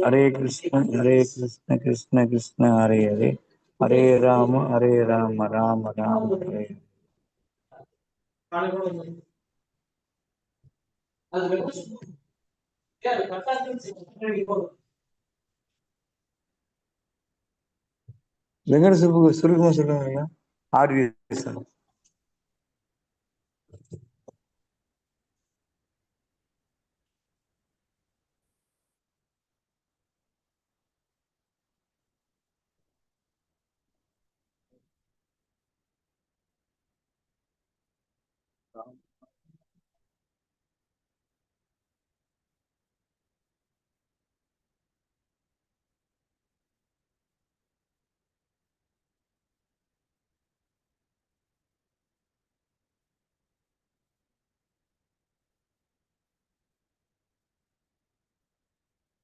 हरे कृष्ण कृष्ण कृष्ण हरे हरे, हरे राम राम राम हरे। வெங்கட சுருக்கமா சொல்லுங்க. ஆர்விஎஸ்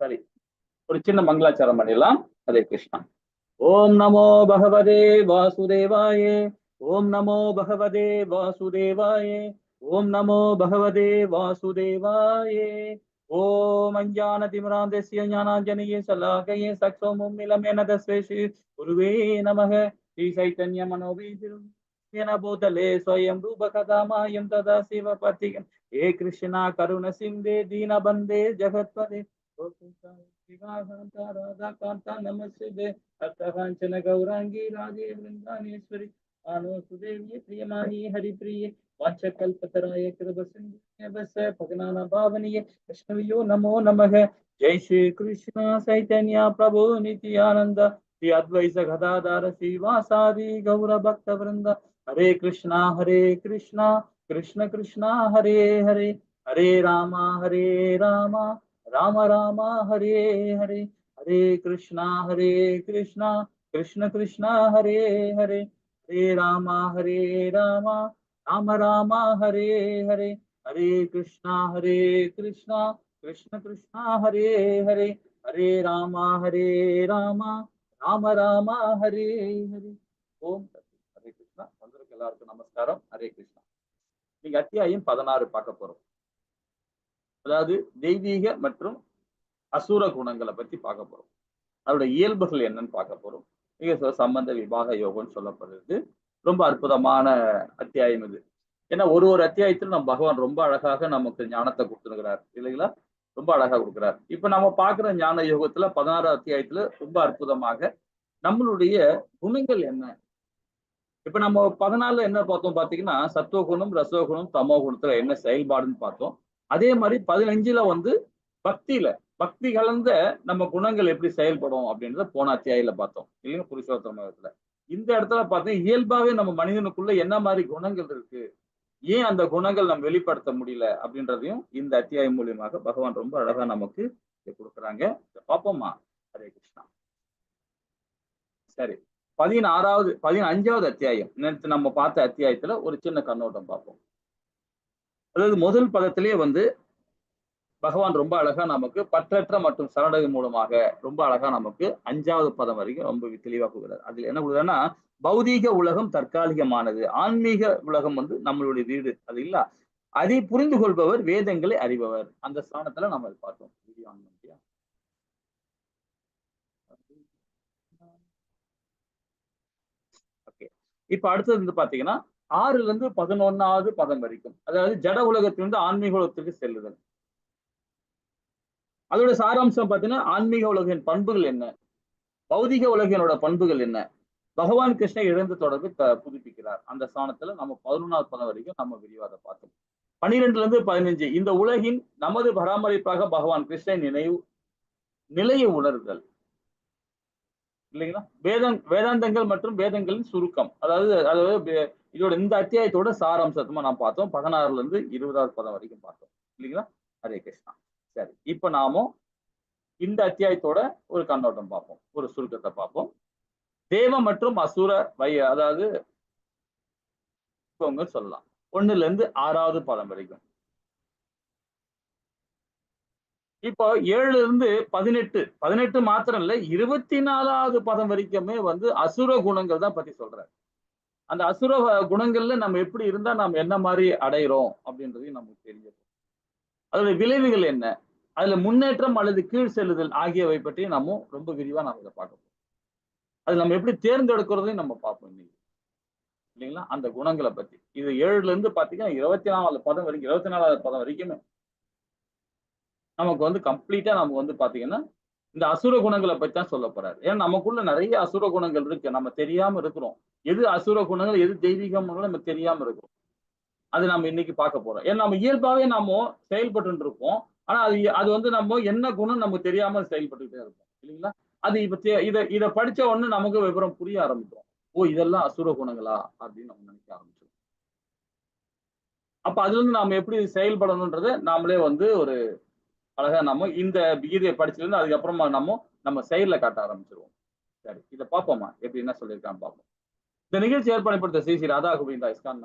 சரி, ஒரு சின்ன மங்களாச்சாரம் பண்ணிடலாம். ஹரே கிருஷ்ணா. ஓம் நமோ பகவதே வாசுதேவாய, ஓம் நமோ பகவதே வாசுதேவாய, ஓம் நமோ பகவதே வாசுதேவாய. ஓம் அஞ்ஞானதிமிராந்தஸ்ய ஞானாஞ்சனயே ஸலாகயே சக்ஸோமும் மிலமேன தஸ்வேஷி குருவே நமः. ஸ்ரீ சைத்தன்ய மனோபீதிரும் येन भूतले स्वयं रूपकथामह्यं तदा शिवपतिगं हे कृष्णा करुण सिन्धे दीनबन्धे जगत्पते राधा नमस्ते अर्थकाञ्चन गौरांगी राधे वृन्दानेश्वरी आनोसुदेवी प्रियमाणी हरिप्रिये वाञ्छकल्पतराय कृपसिन्धुभ्यः भगवान् भावनीये कृष्णयो नमो नमः। जय श्री कृष्ण चैतन्य प्रभु नित्यानंद श्री अद्वैत गदाधर श्रीवासादि गौर भक्त वृंद। हरे कृष्णा कृष्ण कृष्ण हरे हरे, हरे राम राम राम हरे हरे, हरे कृष्णा कृष्ण कृष्ण हरे हरे, हरे राम राम राम हरे हरे, हरे कृष्णा कृष्ण कृष्ण हरे हरे, हरे राम राम राम हरे हरे। ஓம் ஹரே கிருஷ்ணா. வந்திருக்க எல்லாருக்கும் நமஸ்காரம். ஹரே கிருஷ்ணா. நீங்க அத்தியாயம் 16 பார்க்க போறோம். அதாவது தெய்வீக மற்றும் அசுர குணங்களை பத்தி பார்க்க போறோம். அதோட இயல்புகள் என்னன்னு பார்க்க போறோம். மிக சம்பந்த விபாக யோகம்னு சொல்லப்படுறது. ரொம்ப அற்புதமான அத்தியாயம் இது. ஏன்னா ஒரு அத்தியாயத்தில் நம்ம பகவான் ரொம்ப அழகாக நமக்கு ஞானத்தை கொடுத்துருக்கிறார் இல்லைங்களா? ரொம்ப அழகா கொடுக்குறார். இப்ப நம்ம பார்க்கிற ஞான யோகத்துல 16 அத்தியாயத்துல ரொம்ப அற்புதமாக நம்மளுடைய குணங்கள் என்ன. இப்ப நம்ம 14 என்ன பார்த்தோம் பாத்தீங்கன்னா, சத்துவகுணம் ரசோகுணம் தமோ குணத்துல என்ன செயல்பாடுன்னு பார்த்தோம். அதே மாதிரி 15ல பக்தி கலந்த நம்ம குணங்கள் எப்படி செயல்படும் அப்படின்றத போன அத்தியாயில பார்த்தோம் இல்லைங்க, புருஷோத்தமத்துல. இந்த இடத்துல பார்த்தீங்கன்னா இயல்பாவே நம்ம மனிதனுக்குள்ள என்ன மாதிரி குணங்கள் இருக்கு, ஏன் அந்த குணங்கள் நம்ம வெளிப்படுத்த முடியல அப்படின்றதையும் இந்த அத்தியாயம் மூலியமாக பகவான் ரொம்ப அழகா நமக்கு கொடுக்குறாங்க. பார்ப்போமா? ஹரே கிருஷ்ணா. சரி, 15வது அத்தியாயம் நேற்று நம்ம பார்த்த அத்தியாயத்துல ஒரு சின்ன கண்ணோட்டம் பார்ப்போம். அதாவது முதல் பதத்திலேயே பகவான் ரொம்ப அழகா நமக்கு பற்றற்ற மற்றும் சரணடை மூலமாக ரொம்ப அழகா நமக்கு 5வது பதம் வரைக்கும் ரொம்ப தெளிவா கொடுக்குறாரு. அதுல என்ன கொடுக்குறாருன்னா, பௌதீக உலகம் தற்காலிகமானது, ஆன்மீக உலகம் நம்மளுடைய வீடு, அது இல்ல. அதை புரிந்து கொள்பவர் வேதங்களை அறிபவர். அந்த ஸ்தானத்துல நம்ம பார்த்தோம். இப்ப அடுத்தது பாத்தீங்கன்னா 6ல இருந்து 11வது பதம் வரைக்கும், அதாவது ஜட உலகத்திலிருந்து ஆன்மீக உலகத்துக்கு செல்லுதல். அதோட சாராம்சம் பார்த்தீங்கன்னா, ஆன்மீக உலகின் பண்புகள் என்ன, பௌதிக உலகினோட பண்புகள் என்ன, பகவான் கிருஷ்ண இழந்த தொடர்பு புதுப்பிக்கிறார். அந்த ஸ்தானத்துல நம்ம 11வது பதம் வரைக்கும் நம்ம விரிவாக பார்த்தோம். 12ல இருந்து 15 இந்த உலகின் நமது பராமரிப்பாக பகவான் கிருஷ்ணன் நிலையை உணர்தல் இல்லைங்களா. வேதாந்தங்கள் மற்றும் வேதங்களின் சுருக்கம், அதாவது இதோட இந்த அத்தியாயத்தோட சாராம்சமா நாம் பார்த்தோம். 16ல இருந்து 20வது பதம் வரைக்கும் பார்த்தோம் இல்லைங்களா. ஹரே கிருஷ்ணா. சரி, இப்ப நாமும் இந்த அத்தியாயத்தோட ஒரு கண்ணோட்டம் பார்ப்போம், ஒரு சுருக்கத்தை பார்ப்போம். தேவ மற்றும் அசுர அதாவது சொல்லலாம் 1ல இருந்து 6வது பதம் வரைக்கும். இப்போ 7ல இருந்து 18 மாத்திரம் இல்ல, 24வது பதம் வரைக்குமே அசுர குணங்கள் தான் பத்தி சொல்றாரு. அந்த அசுர குணங்கள்ல நம்ம எப்படி இருந்தா நம்ம என்ன மாதிரி அடையிறோம் அப்படின்றதையும் நமக்கு தெரியும். அதோட விளைவுகள் என்ன, அதுல முன்னேற்றம் அல்லது கீழ் செல்லுதல் ஆகியவை பற்றி நம்ம ரொம்ப விரிவா நம்ம இதை பார்க்க போறோம். அது நம்ம எப்படி தேர்ந்தெடுக்கிறதையும் நம்ம பார்ப்போம் இன்னைக்கு, இல்லைங்களா? அந்த குணங்களை பத்தி இது 7ல இருந்து பாத்தீங்கன்னா 24 பதம் வரைக்கும், 24வது பதம் வரைக்குமே நமக்கு வந்து கம்ப்ளீட்டா நமக்கு வந்து பாத்தீங்கன்னா இந்த அசுர குணங்களை பத்தி தான் சொல்ல போறாரு. ஏன்னா நமக்குள்ள நிறைய அசுர குணங்கள் இருக்கு, நம்ம தெரியாம இருக்கிறோம். எது அசுர குணங்கள், எது தெய்வீக குணங்கள் நம்ம தெரியாம இருக்கிறோம். அது நம்ம இன்னைக்கு பார்க்க போறோம். ஏன்னா நம்ம இயல்பாவே நாம செயல்பட்டு இருப்போம். ஆனா அது அது வந்து நம்ம என்ன குணம் நமக்கு தெரியாம செயல்பட்டுட்டே இருப்போம், இல்லைங்களா? அது இப்ப இத இத படிச்ச உடனே நமக்கு விவரம் புரிய ஆரம்பிக்கும். ஓ, இதெல்லாம் அசுர குணங்களா அப்படின்னு நம்ம நினைக்க ஆரம்பிச்சிடும். அப்ப அதுல இருந்து நாம எப்படி செயல்படணும்ன்றத நாமளே வந்து ஒரு அழகா நம்ம இந்த கீதையை படிச்சிருந்து அதுக்கப்புறமா நம்ம செயல்ல காட்ட ஆரம்பிச்சிருவோம். சரி, இதை பார்ப்போமா எப்படி என்ன சொல்லியிருக்கான்னு பார்ப்போம். இந்த நிகழ்ச்சி ஏற்பாடுபடுத்த ஸ்ரீ ஸ்ரீ ராதா கோவிந்தா இஸ்கான்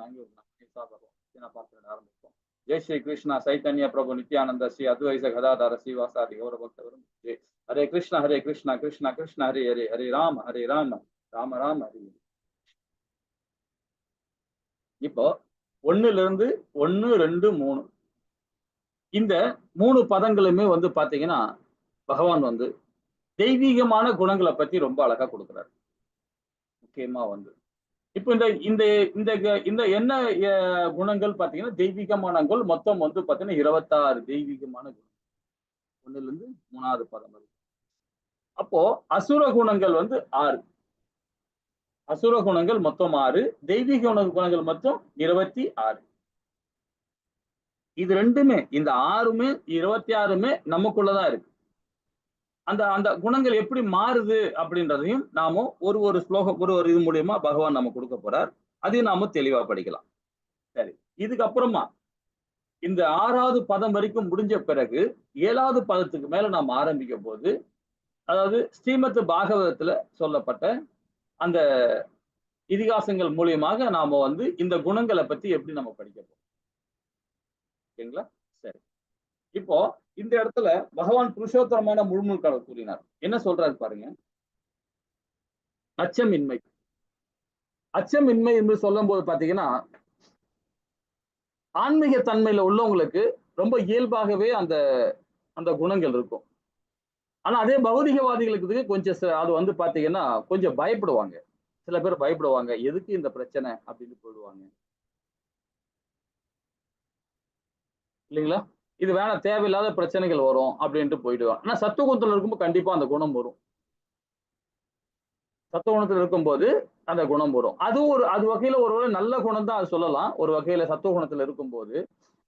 பார்த்து ஆரம்பிப்போம். ஜெய் ஸ்ரீ கிருஷ்ணா சைத்தன்ய பிரபு நித்யானந்த ஸ்ரீ அத்வைச கதாதார ஸ்ரீவாசாதி கௌர பக்தவரும் ஜெய். ஹரே கிருஷ்ணா கிருஷ்ணா கிருஷ்ண ஹரே ஹரே ஹரே ராம ராம ராம ஹரி. இப்போ 1ல இருந்து 1, 2, 3 இந்த 3 பதங்களுமே வந்து பாத்தீங்கன்னா பகவான் வந்து தெய்வீகமான குணங்களை பத்தி ரொம்ப அழகா கொடுக்குறாரு. முக்கியமா வந்து இப்ப இந்த இந்த இந்த இந்த என்ன குணங்கள் பாத்தீங்கன்னா தெய்வீகமான குணம் மொத்தம் வந்து பாத்தீங்கன்னா 26 தெய்வீகமான குணம் 1ல இருந்து 3வது பதம் வரை. அப்போ அசுர குணங்கள் வந்து 6. அசுர குணங்கள் மொத்தம் 6, தெய்வீக குணங்கள் மொத்தம் 26. இது ரெண்டுமே இந்த 6மே 26மே நமக்குள்ளதான் இருக்கு. அந்த அந்த குணங்கள் எப்படி மாறுது அப்படின்றதையும் நாம ஒரு ஸ்லோகம் ஒரு இது மூலியமா பகவான் நம்ம கொடுக்க போறார். அதையும் நாம தெளிவா படிக்கலாம். சரி, இதுக்கப்புறமா இந்த 6வது பதம் வரைக்கும் முடிஞ்ச பிறகு 7வது பதத்துக்கு மேல நாம் ஆரம்பிக்கும் போது, அதாவது ஸ்ரீமத் பாகவதத்துல சொல்லப்பட்ட அந்த இதிகாசங்கள் மூலியமாக நாம வந்து இந்த குணங்களை பத்தி எப்படி நம்ம படிக்க போறோம், ஓகேங்களா? சரி, இப்போ இந்த இடத்துல பகவான் புருஷோத்தரமான முழுமுழுக்காக கூறினார். என்ன சொல்றாரு பாருங்க. அச்சமின்மை. அச்சமின்மை என்று சொல்லும் போது பாத்தீங்கன்னா ஆன்மீக தன்மையில உள்ளவங்களுக்கு ரொம்ப இயல்பாகவே அந்த அந்த குணங்கள் இருக்கும். ஆனா அதே பௌதிகவாதிகளுக்கு கொஞ்சம் அது வந்து பாத்தீங்கன்னா கொஞ்சம் பயப்படுவாங்க. சில பேர் பயப்படுவாங்க, எதுக்கு இந்த பிரச்சனை அப்படின்னு போயிடுவாங்க, இல்லைங்களா? இது வேணாம், தேவையில்லாத பிரச்சனைகள் வரும் அப்படின்ட்டு போயிடுவாங்க. ஆனா சத்துவகுணத்துல இருக்கும்போது கண்டிப்பா அந்த குணம் வரும். சத்துவகுணத்துல இருக்கும்போது அந்த குணம் வரும். அது வகையில ஒருவேளை நல்ல குணம் தான் அது சொல்லலாம். ஒரு வகையில சத்துவகுணத்துல இருக்கும்போது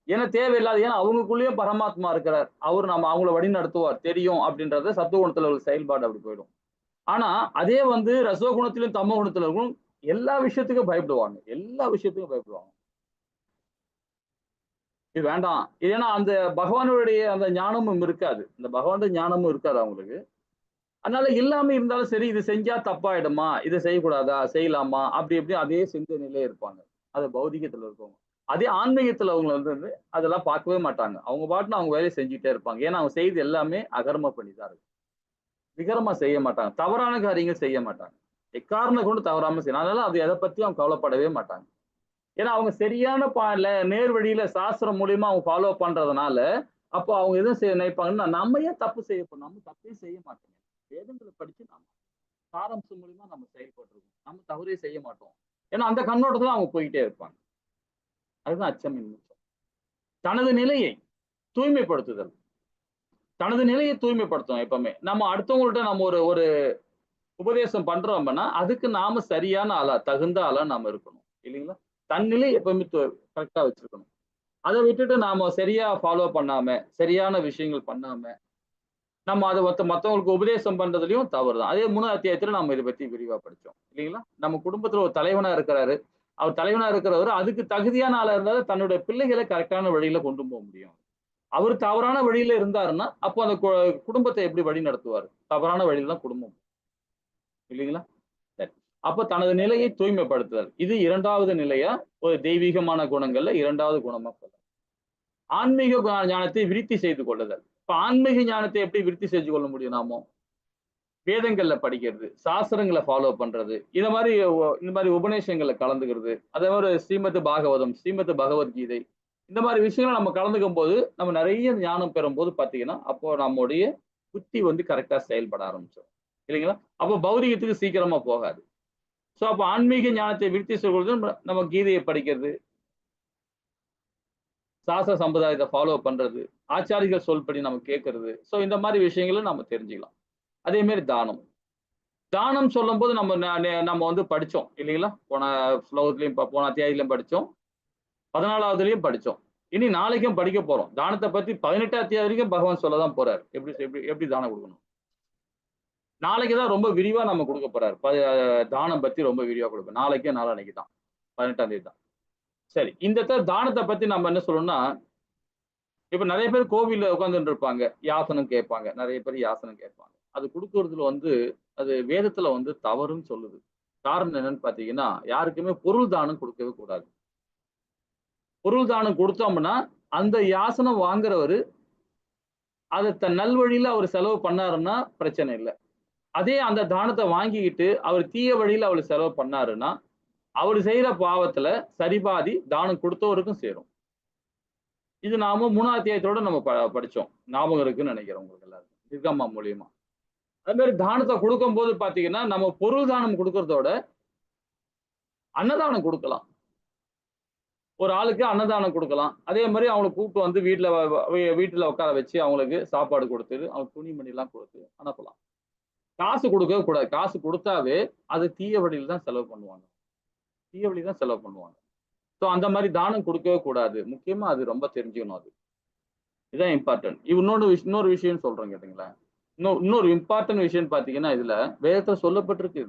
ஏன்னா தேவையில்லாத, ஏன்னா அவங்களுக்குள்ளேயே பரமாத்மா இருக்கிறார், அவர் நம்ம அவங்கள வழி நடத்துவார் தெரியும் அப்படின்றத சத்துவகுணத்துல ஒரு செயல்பாடு அப்படி போயிடும். ஆனா அதே வந்து ரசோகுணத்திலும் தமோ குணத்துல இருக்கும், எல்லா விஷயத்துக்கும் பயப்படுவாங்க, எல்லா விஷயத்துக்கும் பயப்படுவாங்க. இது வேண்டாம், ஏன்னா அந்த பகவானுடைய அந்த ஞானமும் இருக்காது, இந்த பகவானுடைய ஞானமும் இருக்காது அவங்களுக்கு. அதனால எல்லாமே இருந்தாலும் சரி, இது செஞ்சா தப்பாயிடுமா, இதை செய்யக்கூடாதா, செய்யலாமா, அப்படி எப்படி அதே சிந்தனையிலே இருப்பாங்க. அது பௌதிகத்துல இருக்கவங்க. அதே ஆன்மீகத்துல அவங்க வந்து அதெல்லாம் பார்க்கவே மாட்டாங்க. அவங்க பாட்டுன்னு அவங்க வேலையை செஞ்சுட்டே இருப்பாங்க. ஏன்னா அவங்க செய்து எல்லாமே அகர்ம பண்ணிதான் இருக்கு, விகரமா செய்ய மாட்டாங்க, தவறான காரியங்கள் செய்ய மாட்டாங்க. எக்காரணம் கொண்டு தவறாம செய்யணும். அதனால அது எதை பத்தி அவங்க கவலைப்படவே மாட்டாங்க. ஏன்னா அவங்க சரியான நேர் வழியில சாஸ்திரம் மூலியமா அவங்க ஃபாலோ பண்றதுனால அப்போ அவங்க எதுவும் நினைப்பாங்கன்னா, நம்ம ஏன் தப்பு செய்ய போறோம், நம்ம தப்பே செய்ய மாட்டோம், வேதங்களை படிச்சு நம்ம சாராம்சம் மூலியமா நம்ம செயல்பட்டுருக்கோம், நம்ம தவறே செய்ய மாட்டோம். ஏன்னா அந்த கண்ணோட்டத்துல அவங்க போயிட்டே இருப்பாங்க. அதுதான் அச்சமின்மை. தனது நிலையை தூய்மைப்படுத்துதல். தனது நிலையை தூய்மைப்படுத்தணும். எப்பவுமே நம்ம அடுத்தவங்கள்ட்ட நம்ம ஒரு ஒரு உபதேசம் பண்றோம்னா அதுக்கு நாம சரியான ஆளா, தகுந்த ஆளா நாம இருக்கணும், இல்லைங்களா? தன் நிலை எப்பவுமே கரெக்டா வச்சிருக்கணும். அதை விட்டுட்டு நாம சரியா ஃபாலோ பண்ணாம, சரியான விஷயங்கள் பண்ணாம நம்ம அதை மற்றவங்களுக்கு உபதேசம் பண்றதுலயும் தவறுதான். அதே 3வது அத்தியாயத்துல நம்ம இதை பத்தி விரிவா படிச்சோம், இல்லைங்களா? நம்ம குடும்பத்துல ஒரு தலைவனா இருக்கிறாரு, அவர் தலைவனா இருக்கிறவர் அதுக்கு தகுதியான ஆளா இருந்தாலும் தன்னுடைய பிள்ளைகளை கரெக்டான வழியில கொண்டு போக முடியும். அவர் தவறான வழியில இருந்தாருன்னா அப்போ அந்த குடும்பத்தை எப்படி வழி நடத்துவார்? தவறான வழியில தான் குடும்பம், இல்லைங்களா? சரி, அப்ப தனது நிலையை தூய்மைப்படுத்துதல், இது 2வது நிலையா ஒரு தெய்வீகமான குணங்கள்ல 2வது குணமா சொல்ல. ஆன்மீக ஞானத்தை விருத்தி செய்து கொள்ளுதல். இப்ப ஆன்மீக ஞானத்தை எப்படி விருத்தி செஞ்சு கொள்ள முடியும்? நாமோ வேதங்கள்ல படிக்கிறது, சாஸ்திரங்களை ஃபாலோ பண்றது, இந்த மாதிரி உபநேசங்கள்ல கலந்துக்கிறது, அதே மாதிரி ஸ்ரீமத் பாகவதம், ஸ்ரீமத் பகவத்கீதை, இந்த மாதிரி விஷயங்களை நம்ம கலந்துக்கும் போது நம்ம நிறைய ஞானம் பெறும்போது பாத்தீங்கன்னா அப்போ நம்முடைய புத்தி வந்து கரெக்டா செயல்பட ஆரம்பிச்சிடும் இல்லைங்களா? அப்போ பௌதிகத்துக்கு சீக்கிரமா போகாது. சோ அப்போ ஆன்மீக ஞானத்தை விருத்தி சொல்றது நம்ம கீதையை படிக்கிறது, சாஸ்திர சம்பிரதாயத்தை ஃபாலோ பண்றது, ஆச்சாரிகள் சொல்படி நம்ம கேட்கறது. சோ இந்த மாதிரி விஷயங்களும் நம்ம தெரிஞ்சுக்கலாம். அதே மாதிரி தானம். தானம் சொல்லும்போது நம்ம வந்து படிச்சோம் இல்லைங்களா? போன ஸ்லோகத்திலையும் போன அத்தியாயத்திலையும் படிச்சோம். 14வதுலயும் படிச்சோம். இனி நாளைக்கும் படிக்க போறோம். தானத்தை பத்தி 18 அத்தியாயம் வரைக்கும் பகவான் சொல்லதான் போறாரு. எப்படி எப்படி எப்படி தானம் கொடுக்கணும். நாளைக்கு தான் ரொம்ப விரிவா நம்ம கொடுக்க போறாரு. தானம் பத்தி ரொம்ப விரிவா கொடுப்போம். நாளைக்கே நாளான்னைக்கு தான். 18ஆம் தேதி தான். சரி. இந்த தானத்தை பத்தி நம்ம என்ன சொல்லணும்னா, இப்ப நிறைய பேர் கோவில்ல உட்கார்ந்துட்டு இருப்பாங்க. யாசனம் கேட்பாங்க. நிறைய பேர் யாசனம் கேட்பாங்க. அது குடுக்குறதுல வந்து அது வேதத்துல வந்து தவறுன்னு சொல்லுது. காரணம் என்னன்னு பார்த்தீங்கன்னா, யாருக்குமே பொருள் தானம் கொடுக்கவே கூடாது. பொருள் தானம் கொடுத்தோம்னா, அந்த யாசனம் வாங்குறவரு அத தன் நல்வழியில அவர் செலவு பண்ணாருன்னா பிரச்சனை இல்ல. அதே அந்த தானத்த வாங்கிக்கிட்டு அவர் தீய வழியில அவரு செலவு பண்ணாருன்னா, அவரு செய்யற பாவத்துல சரிபாதி தானம் கொடுத்தவருக்கும் சேரும். இது நாம 3ஆம் அத்தியாயத்தோட நம்ம படிச்சோம். ஞாபகம் இருக்குன்னு நினைக்கிறேன் உங்களுக்கு எல்லாருக்கும். நிர்கமா மூலியமா. அது மாதிரி தானத்த குடுக்கும்போது பார்த்தீங்கன்னா, நம்ம பொருள் தானம் குடுக்கிறதோட அன்னதானம் குடுக்கலாம். ஒரு ஆளுக்கு அன்னதானம் குடுக்கலாம். அதே மாரி அவங்கள கூப்பிட்டு வந்து வீட்ல உட்கார வச்சு அவங்களுக்கு சாப்பாடு குடுத்துட்டு, அவங்க துணிமணிலாம் குடுத்து அனுப்பலாம். காசு குடுக்கவே கூடாது. காசு குடுத்தாவே அது தீய வழியில தான் செலவு பண்ணுவாங்க. தீய வழியில தான் செலவு பண்ணுவாங்க. சோ அந்த மாரி தானம் குடுக்கவே கூடாது. முக்கியமா அது ரொம்ப தெரிஞ்சுக்கணும் அது. இதான் இம்பார்ட்டன்ட். இன்னொரு விஷயம் சொல்றேன் கேட்டீங்களா? இன்னொரு இம்பார்ட்டன்ட் விஷயம்னு பார்த்தீங்கன்னா, இதுல வேதத்துல சொல்லப்பட்டிருக்கு.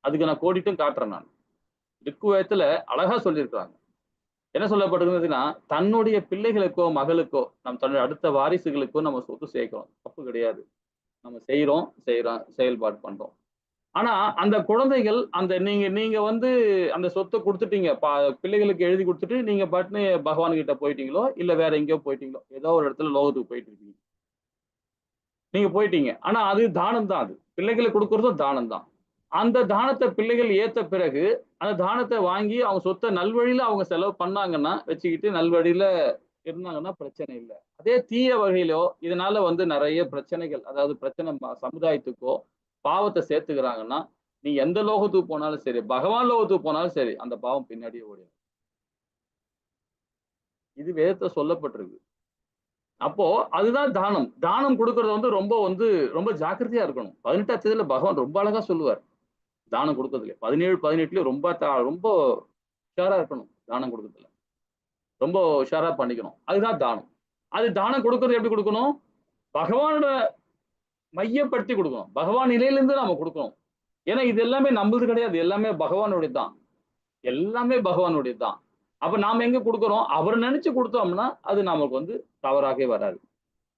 அதுக்கு நான் கோடிட்டும் காட்டுறேன் நான். ரிக்வேதத்துல அழகா சொல்லியிருக்காங்க. என்ன சொல்லப்பட்டிருக்குதுன்னா, தன்னுடைய பிள்ளைகளுக்கோ, மகளுக்கோ, தன்னுடைய அடுத்த வாரிசுகளுக்கோ நம்ம சொத்து சேர்க்கிறோம். தப்பு கிடையாது. நம்ம செய்றோம், செயல்பாடு பண்றோம். ஆனா, அந்த குழந்தைகள் நீங்க நீங்க வந்து அந்த சொத்த குடுத்துட்டீங்க. பிள்ளைகளுக்கு எழுதி குடுத்துட்டு, நீங்க பாட்டுன்னு பகவான் கிட்ட போயிட்டீங்களோ, இல்ல வேற எங்கேயோ போயிட்டீங்களோ, ஏதோ ஒரு இடத்துல லோகத்துக்கு போயிட்டு இருக்கீங்க. நீங்க போயிட்டீங்க. ஆனா அது தானம் தான் அது. பிள்ளைகளுக்கு குடுக்குறதும் தானம் தான். அந்த தானத்த பிள்ளைகள் ஏத்த பிறகு, அந்த தானத்த வாங்கி அவங்க சொத்த நல்வழியில அவங்க செலவு பண்ணாங்கன்னா, வச்சுக்கிட்டு நல்வழியில இருந்தாங்கன்னா பிரச்சனை இல்ல. அதே தீய வகையிலோ, இதனால வந்து நெறைய பிரச்சனைகள், அதாவது பிரச்சனை சமுதாயத்துக்கோ, பாவத்த சேர்த்துக்கிறாங்கன்னா, நீ எந்த லோகத்துக்கு போனாலும் சரி, பகவான் லோகத்துக்கு போனாலும் சரி, அந்த பாவம் பின்னாடியே ஓடிரும். இது வேதத்துல சொல்லப்பட்டிருக்கு. அப்போ அதுதான் தானம். தானம் குடுக்குறது வந்து ரொம்ப ஜாக்கிரதையா இருக்கணும். 18ஆம் அத்தியாயத்துல பகவான் ரொம்ப அழகா சொல்லுவார். தானம் குடுக்கறதுல. 17, 18லயும் ரொம்ப உஷாரா இருக்கணும். தானம் குடுக்கறதுல. ரொம்ப உஷாரா பண்ணிக்கணும். அதுதான் தானம். அது தானம் குடுக்கறது எப்படி குடுக்கணும்? பகவானோட மையப்படுத்தி குடுக்கணும். பகவான் நிலையிலிருந்து நாம குடுக்கணும். ஏன்னா இது எல்லாமே நம்மளது கிடையாது. எல்லாமே பகவானுடையது தான். எல்லாமே பகவானுடையது தான். அப்ப நாம எங்க குடுக்குறோம்? அவர நெனச்சு குடுத்தோம்னா, அது நமக்கு வந்து தவறாகவே வராது.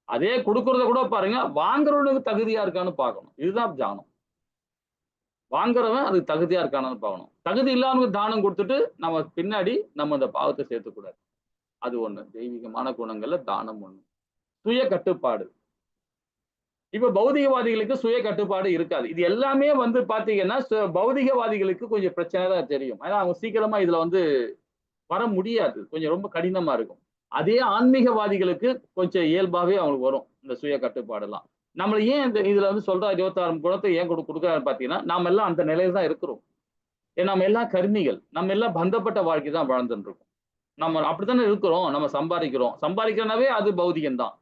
அதே குடுக்குறத கூட பாருங்க, வாங்குறவனுக்கு தகுதியா இருக்கான்னு பார்க்கணும். இதுதான் தானம். வாங்குறவன் அதுக்கு தகுதியா இருக்கானான்னு பார்க்கணும். தகுதி இல்லாதவனுக்கு தானம் குடுத்துட்டு, நம்ம அந்த பாவத்த சேர்த்துக்க கூடாது. அது ஒண்ணு. தெய்வீகமான குணங்கள்ல தானம் ஒண்ணு. சுய கட்டுப்பாடு. இப்ப பௌதிகவாதிகளுக்கு சுய கட்டுப்பாடு இருக்காது. இது எல்லாமே வந்து பார்த்தீங்கன்னா, பௌதிகவாதிகளுக்கு கொஞ்சம் பிரச்சனை தான் தெரியும். ஏன்னா, அவங்க சீக்கிரமா இதுல வந்து வர முடியாது. கொஞ்சம் ரொம்ப கடினமா இருக்கும். அதே ஆன்மீகவாதிகளுக்கு கொஞ்சம் இயல்பாவே அவங்களுக்கு வரும். இந்த சுய கட்டுப்பாடெல்லாம். நம்மள ஏன் இதுல வந்து சொல்றார் 26 குணத்த ஏன் குடுக்குறாருன்னு பார்த்தீங்கன்னா, நாம எல்லாம் அந்த நிலையில தான் இருக்கிறோம். ஏன்னா நம்ம எல்லாம் கர்மிகள். நம்ம எல்லாம் பந்தப்பட்ட வாழ்க்கை தான் வாழ்ந்துட்டு இருக்கோம். நம்ம அப்படித்தானே இருக்கிறோம். நம்ம சம்பாதிக்கிறோம். சம்பாதிக்கிறனாவே அது பௌதிகம் தான்.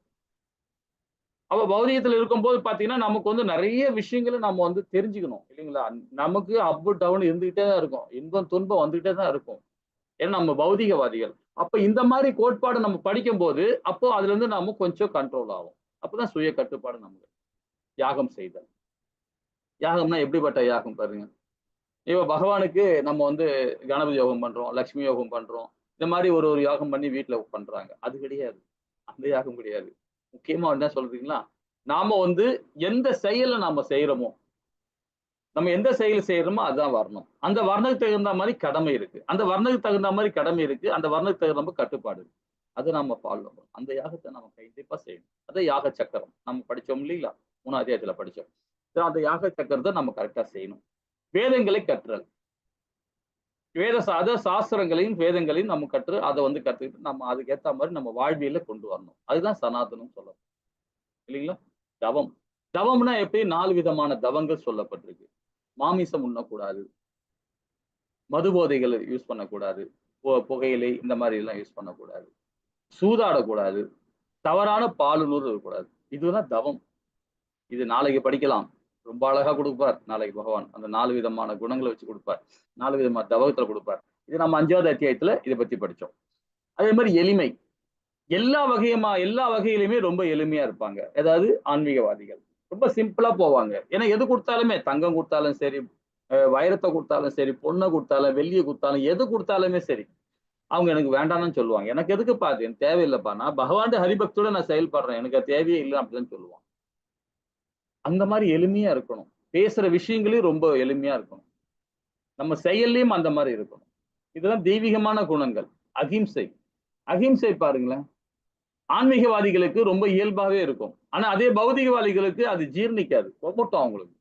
அப்ப பௌதிகத்துல இருக்கும்போது பார்த்தீங்கன்னா, நமக்கு வந்து நெறைய விஷயங்கள நம்ம வந்து தெரிஞ்சுக்கணும். இல்லைங்களா? நமக்கு அப், டவுன் இருந்துகிட்டே தான் இருக்கும். இன்பம், துன்பம் வந்துகிட்டே தான் இருக்கும். ஏன்னா நம்ம பௌதிகவாதிகள். அப்ப இந்த மாரி கோட்பாட நம்ம படிக்கும்போது, அப்போ அதுலருந்து நாம கொஞ்சம் கண்ட்ரோல் ஆவோம். அப்பதான் சுய கட்டுப்பாடு நமக்கு. யாகம் செய்தல். யாகம்னா எப்படிப்பட்ட யாகம் பாருங்க. இப்ப பகவானுக்கு நம்ம வந்து கணபதி யோகம் பண்றோம், லட்சுமி யோகம் பண்றோம். இந்த மாரி ஒரு ஒரு யாகம் பண்ணி வீட்ல பண்றாங்க. அது கிடையாது. அந்த யாகம் கிடையாது. முக்கியமா என்ன சொல்றீங்களா? நாம வந்து எந்த செயல நாம செய்றோமோ, நம்ம எந்த செயல் செய்றோமோ அதுதான் வர்ணம். அந்த வர்ணத்துக்கு தகுந்த மாரி கடமை இருக்கு. அந்த வர்ணத்துக்கு தகுந்த மாரி கடமை இருக்கு. அந்த வர்ணத்துக்கு தகுந்த மாரி கட்டுப்பாடு இருக்கு. அத நாம ஃபாலோ பண்ணணும். அந்த யாகத்த நம்ம கண்டிப்பா செய்யணும். அதான் யாக சக்கரம். நம்ம படிச்சோம் இல்லீங்களா? 3ஆம் அத்தியாயத்துல படிச்சோம். அந்த யாக சக்கரத்த நம்ம கரெக்ட்டா செய்யணும். வேதங்களை கற்றல். அத சாஸ்திரங்களையும் வேதங்களையும் நம்ம அதை வந்து கத்துக்கிட்டு நம்ம அதுக்கேற்ற மாதிரி நம்ம வாழ்வியல கொண்டு வரணும். அதுதான் சனாதனம் சொல்லணும் இல்லைங்களா? தவம். தவம்னா எப்பயும் 4 விதமான தவங்கள் சொல்லப்பட்டிருக்கு. மாமிசம் உண்ணக்கூடாது, மது போதைகளை யூஸ் பண்ணக்கூடாது, புகையிலை இந்த மாதிரி எல்லாம் யூஸ் பண்ணக்கூடாது, சூதாடக்கூடாது, தவறான பாலுணர்வு இருக்கக்கூடாது. இதுதான் தவம். இது நாளைக்கு படிக்கலாம். ரொம்ப அழகா கொடுப்பார் நாளைக்கு பகவான். அந்த 4 விதமான குணங்களை வச்சு கொடுப்பார். 4 விதமான தவத்துல கொடுப்பார். இது நம்ம 5வது அத்தியாயத்துல இதை பத்தி படிச்சோம். அதே மாதிரி எளிமை. எல்லா வகையிலுமே ரொம்ப எளிமையா இருப்பாங்க. அதாவது ஆன்மீகவாதிகள் ரொம்ப சிம்பிளா போவாங்க. ஏன்னா எது கொடுத்தாலுமே, தங்கம் கொடுத்தாலும் சரி, வைரத்தை கொடுத்தாலும் சரி, பொண்ணை கொடுத்தாலும், வெள்ளியை கொடுத்தாலும், எது கொடுத்தாலுமே சரி, அவங்க எனக்கு வேண்டாம்னு சொல்லுவாங்க. எனக்கு எதுக்குப்பா அது, எனக்கு தேவையில்லைப்பா, நான் பகவான் ஹரிபக்தியோட நான் செயல்படுறேன், எனக்கு அது தேவையே இல்லை அப்படின்னு சொல்லுவாங்க. அந்த மாதிரி எளிமையா இருக்கணும். பேசுற விஷயங்களையும் ரொம்ப எளிமையா இருக்கணும். நம்ம செயல்லையும் அந்த மாதிரி இருக்கணும். இதெல்லாம் தெய்வீகமான குணங்கள். அகிம்சை. அகிம்சை பாருங்களேன், ஆன்மீகவாதிகளுக்கு ரொம்ப இயல்பாவே இருக்கும். ஆனா அதே பௌதிகவாதிகளுக்கு அது ஜீர்ணிக்காது, கொப்பட்டும் அவங்களுக்கு.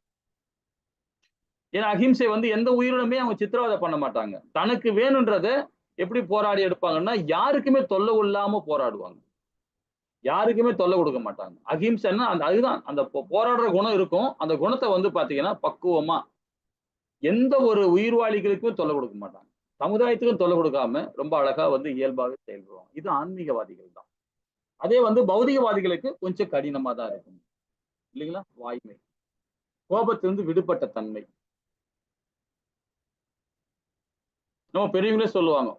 ஏன்னா அகிம்சை வந்து எந்த உயிரினமே அவங்க சித்திரவதை பண்ண மாட்டாங்க. தனக்கு வேணுன்றத எப்படி போராடி எடுப்பாங்கன்னா, யாருக்குமே தொல்லை இல்லாம போராடுவாங்க. யாருக்குமே தொல்லை கொடுக்க மாட்டாங்க. அகிம்சைன்னா அதுதான் அந்த போராடுற குணம் இருக்கும். அந்த குணத்தை வந்து பாத்தீங்கன்னா பக்குவமா எந்த ஒரு உயிர்வாளிகளுக்கும் தொல்லை கொடுக்க மாட்டாங்க. சமுதாயத்துக்கும் தொல்லை கொடுக்காம ரொம்ப அழகா வந்து இயல்பாக செயல்படுவாங்க. இது ஆன்மீகவாதிகள் தான். அதே வந்து பௌதிகவாதிகளுக்கு கொஞ்சம் கடினமா தான் இருக்கும் இல்லைங்களா? வாய்மை, கோபத்திலிருந்து விடுபட்ட தன்மை. நம்ம பெரியவங்களே சொல்லுவாங்க,